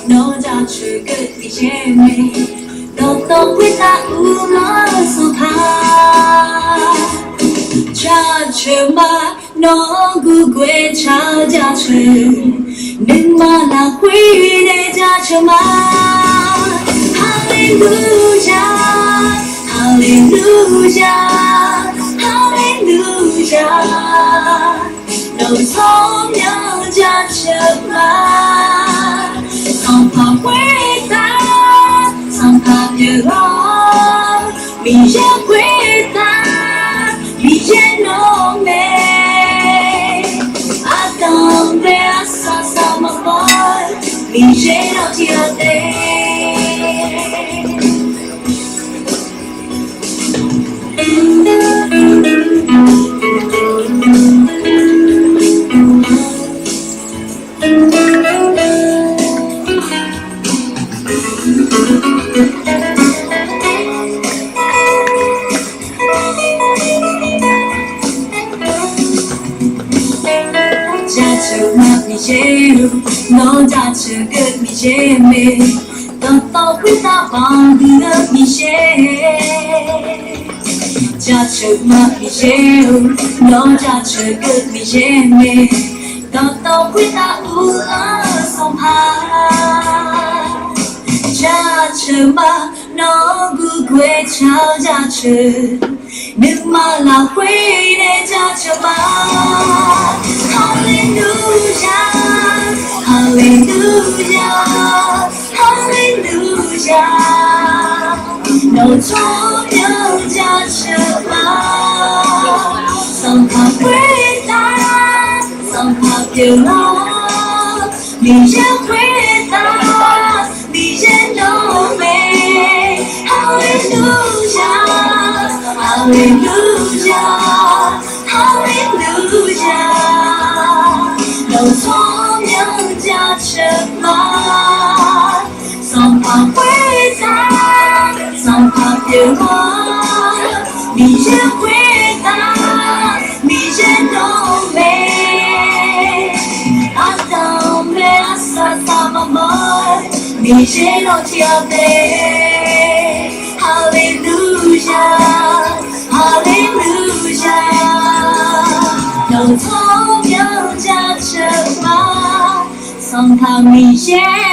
Speaker 5: No, nó gu quê cha cha chừng đừng mà là quý để cha cho mà Hallelujah Hallelujah Hallelujah đầu sóng nhau cha chờ mà song phàm quý ta song phàm như lo mình sẽ quý ta mình sẽ nô mê Adam về sa sa mà voi mình sẽ đâu chia tay nó ra chờ cất mi chế mê tao tao quý ta bằng được mi chế ra chờ mà mi chế nó ra chờ cất mi chế mê tao tao quý ta u ở sông hà ra chờ mà nó gu quê chào ra chờ nước mà là quý để ra chờ mà Hallelujah Hallelujah Hallelujah đầu gió nhau cha chờ mà song phàm quý ta song phàm điều lo mình sẽ quý ta mình sẽ nô mê Hallelujah Hallelujah Hallelujah đầu gió nhau cha chờ mà song phàm quý ta song phàm điều lo mình sẽ quý ta mình sẽ nô mê Adam về sa sa mà mới mình sẽ đâu chia tay Hallelujah Hallelujah đầu thấu nhau cha chờ mà song thang mình sẽ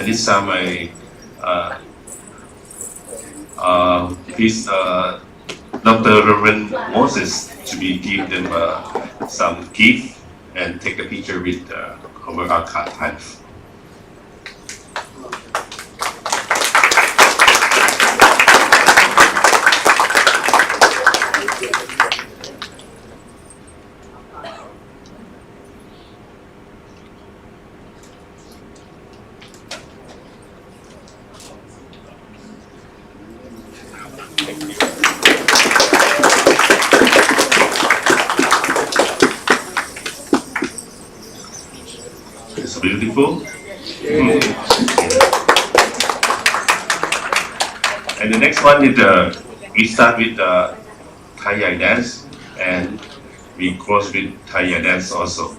Speaker 17: And this time I please Dr. Reverend Moses to be give them some gift and take a picture with our archive. It's beautiful. And the next one is we start with Thai dance and we close with Thai dance also.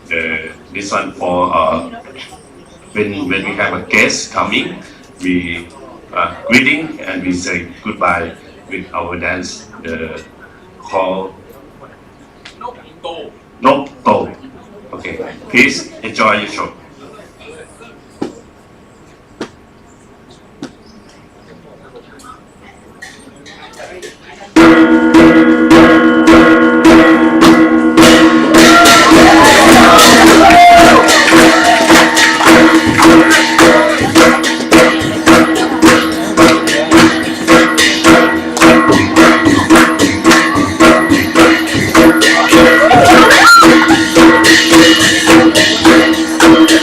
Speaker 17: This one for when we have a guest coming, we greeting and we say goodbye with our dance called Nok To. Okay, please enjoy your show.
Speaker 18: Thank you.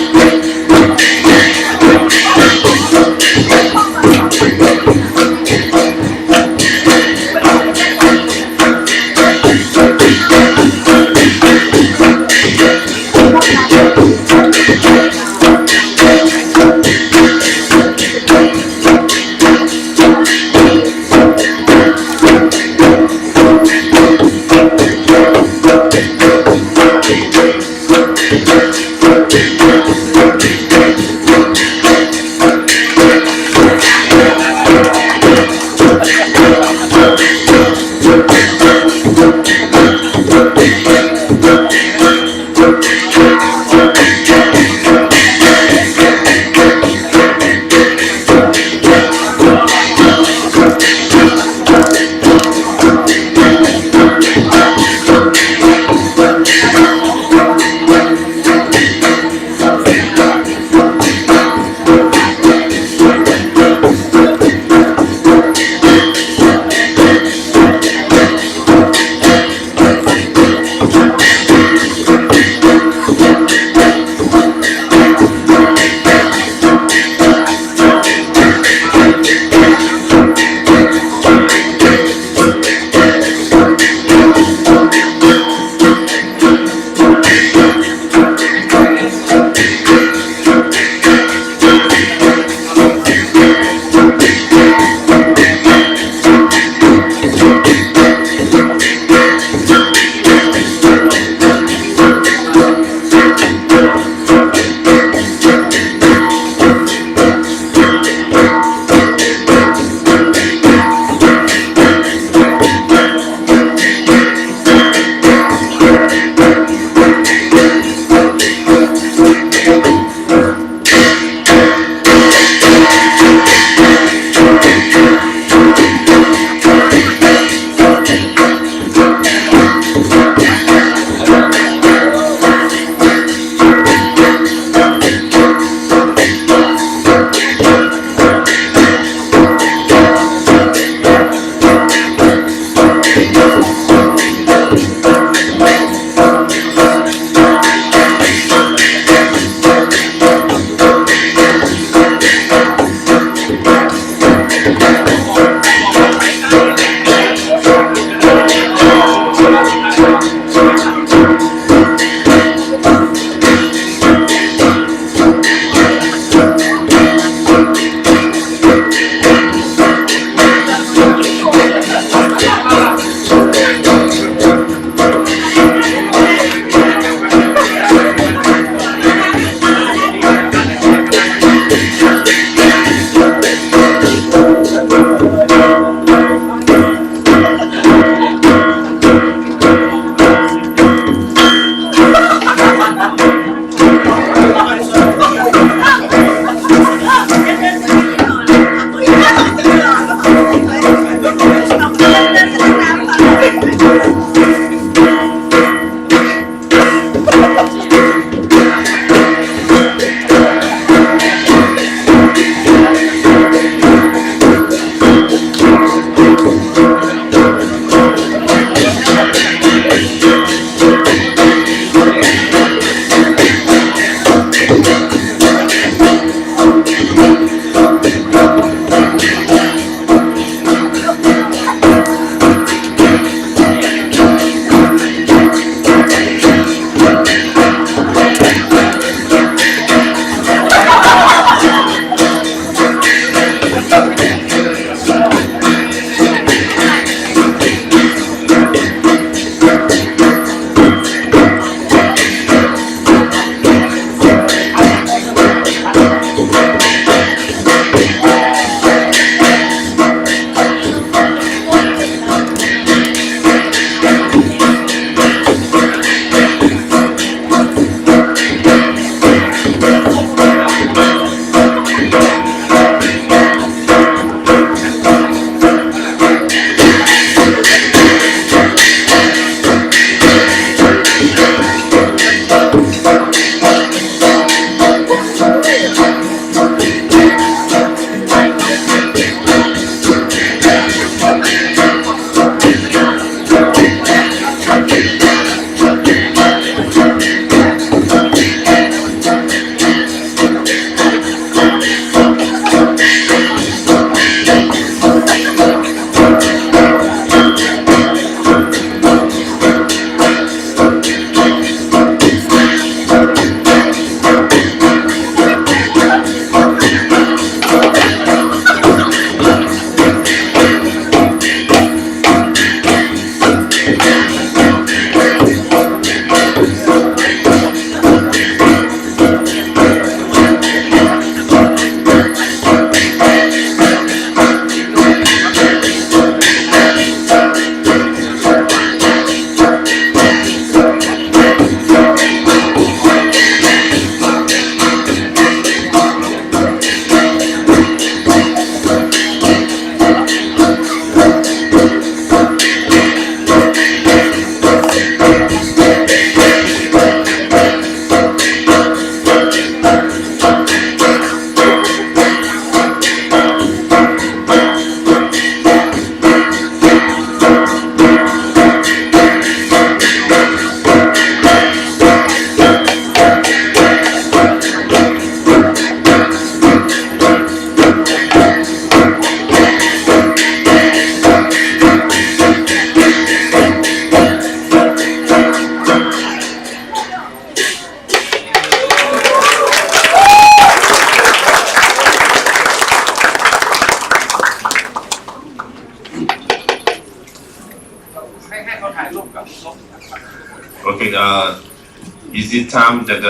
Speaker 17: is it time that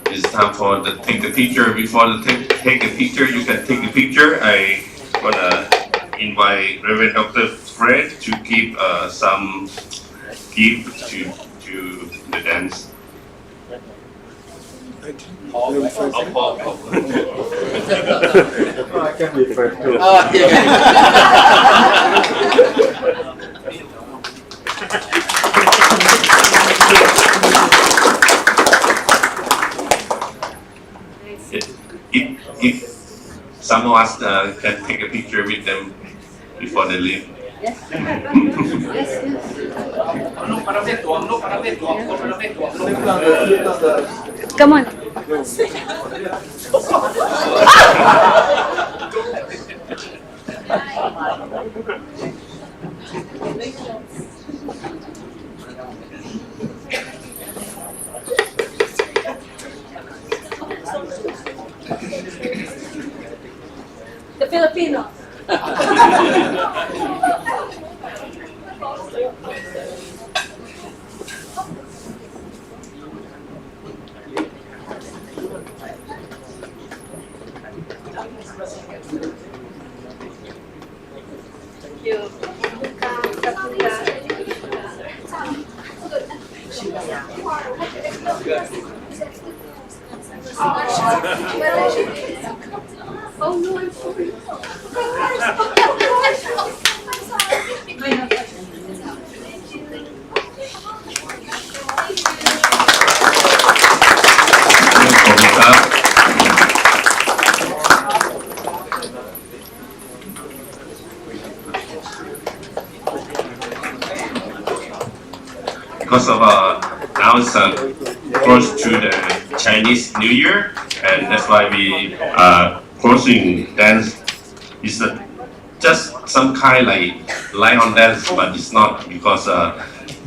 Speaker 17: it's time for the take the picture? Before the take the picture, you can take the picture. I wanna invite Reverend Dr. Fred to give some gift to the dance.
Speaker 8: Paul.
Speaker 2: I can be first too.
Speaker 17: If some of us can take a picture with them before they leave.
Speaker 4: Yes. Come on. The Filipino. Oh no, I'm sorry.
Speaker 17: Because of now it's close to the Chinese New Year, and that's why we closing dance is just some kind like lion dance, but it's not because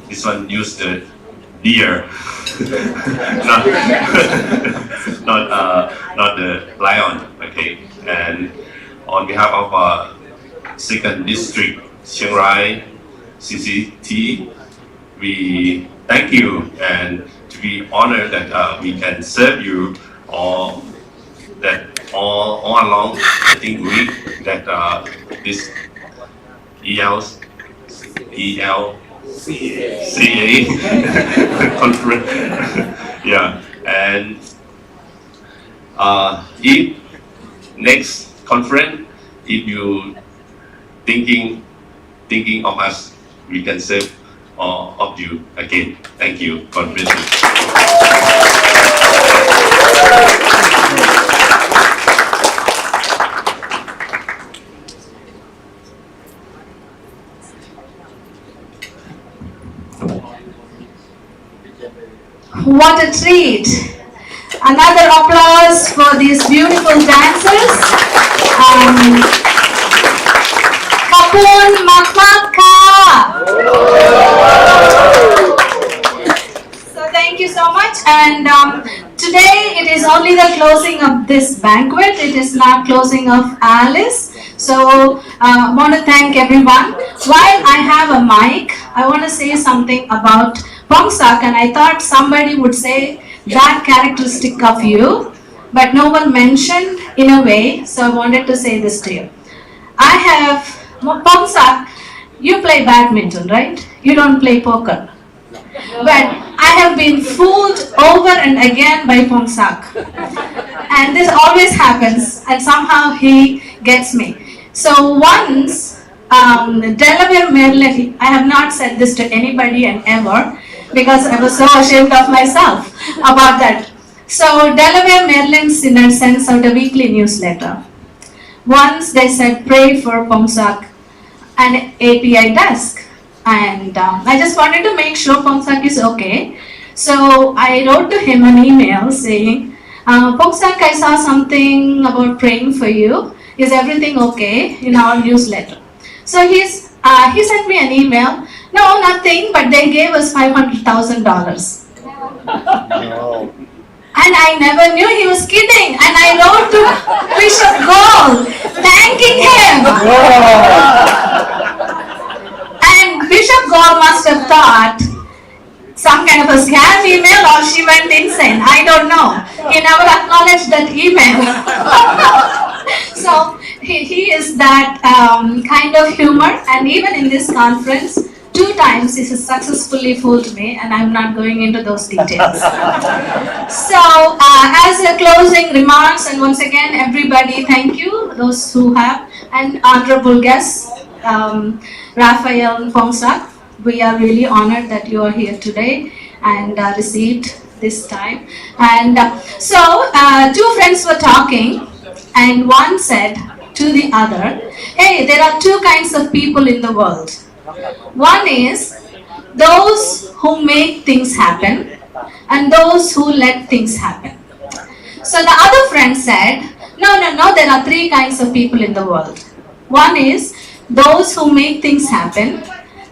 Speaker 17: this one used the deer, not the lion. Okay, and on behalf of Second District Chiang Rai CCT, we thank you and to be honored that we can serve you all along I think week that this ELCA conference. Yeah, and if next conference, if you thinking of us, we can serve all of you again. Thank you. God bless you.
Speaker 5: What a treat! Another applause for these beautiful dancers. Kapun Makmaka! So thank you so much, and today it is only the closing of this banquet. It is not closing of ALIC. So I want to thank everyone. While I have a mic, I want to say something about Pongsak, and I thought somebody would say that characteristic of you, but no one mentioned in a way, so I wanted to say this to you. I have, Pongsak, you play badminton, right? You don't play poker. But I have been fooled over and again by Pongsak. And this always happens, and somehow he gets me. So once, Delaware, Maryland, I have not said this to anybody and ever, because I was so ashamed of myself about that. So Delaware, Maryland Synod sends out a weekly newsletter. Once they said, pray for Pongsak and API desk. And I just wanted to make sure Pongsak is okay. So I wrote to him an email saying, Pongsak, I saw something about praying for you. Is everything okay in our newsletter? So he sent me an email. No, nothing, but they gave us $500,000.
Speaker 2: No.
Speaker 5: And I never knew he was kidding. And I wrote to Bishop Gold, thanking him. And Bishop Gold must have thought, some kind of a scam email or she went insane. I don't know. He never acknowledged that email. So he is that kind of humor, and even in this conference, 2 times he has successfully fooled me, and I'm not going into those details. So as a closing remarks, and once again everybody, thank you, those who have, and honorable guests, Raphael Pongsak, we are really honored that you are here today and received this time. And so 2 friends were talking, and one said to the other, hey, there are 2 kinds of people in the world. One is those who make things happen and those who let things happen. So the other friend said, no, there are 3 kinds of people in the world. One is those who make things happen,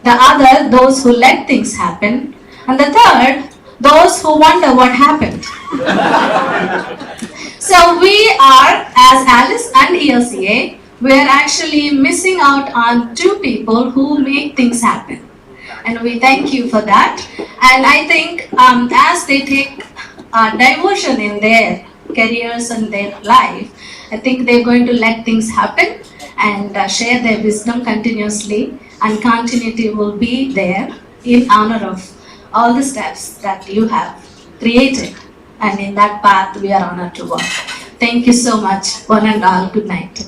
Speaker 5: the other those who let things happen, and the third those who wonder what happened. So we are, as Alice and ELCA, we are actually missing out on 2 people who make things happen. And we thank you for that. And I think as they take diversion in their careers and their life, I think they're going to let things happen and share their wisdom continuously, and continuity will be there in honor of all the steps that you have created, and in that path we are honored to walk. Thank you so much, one and all. Good night.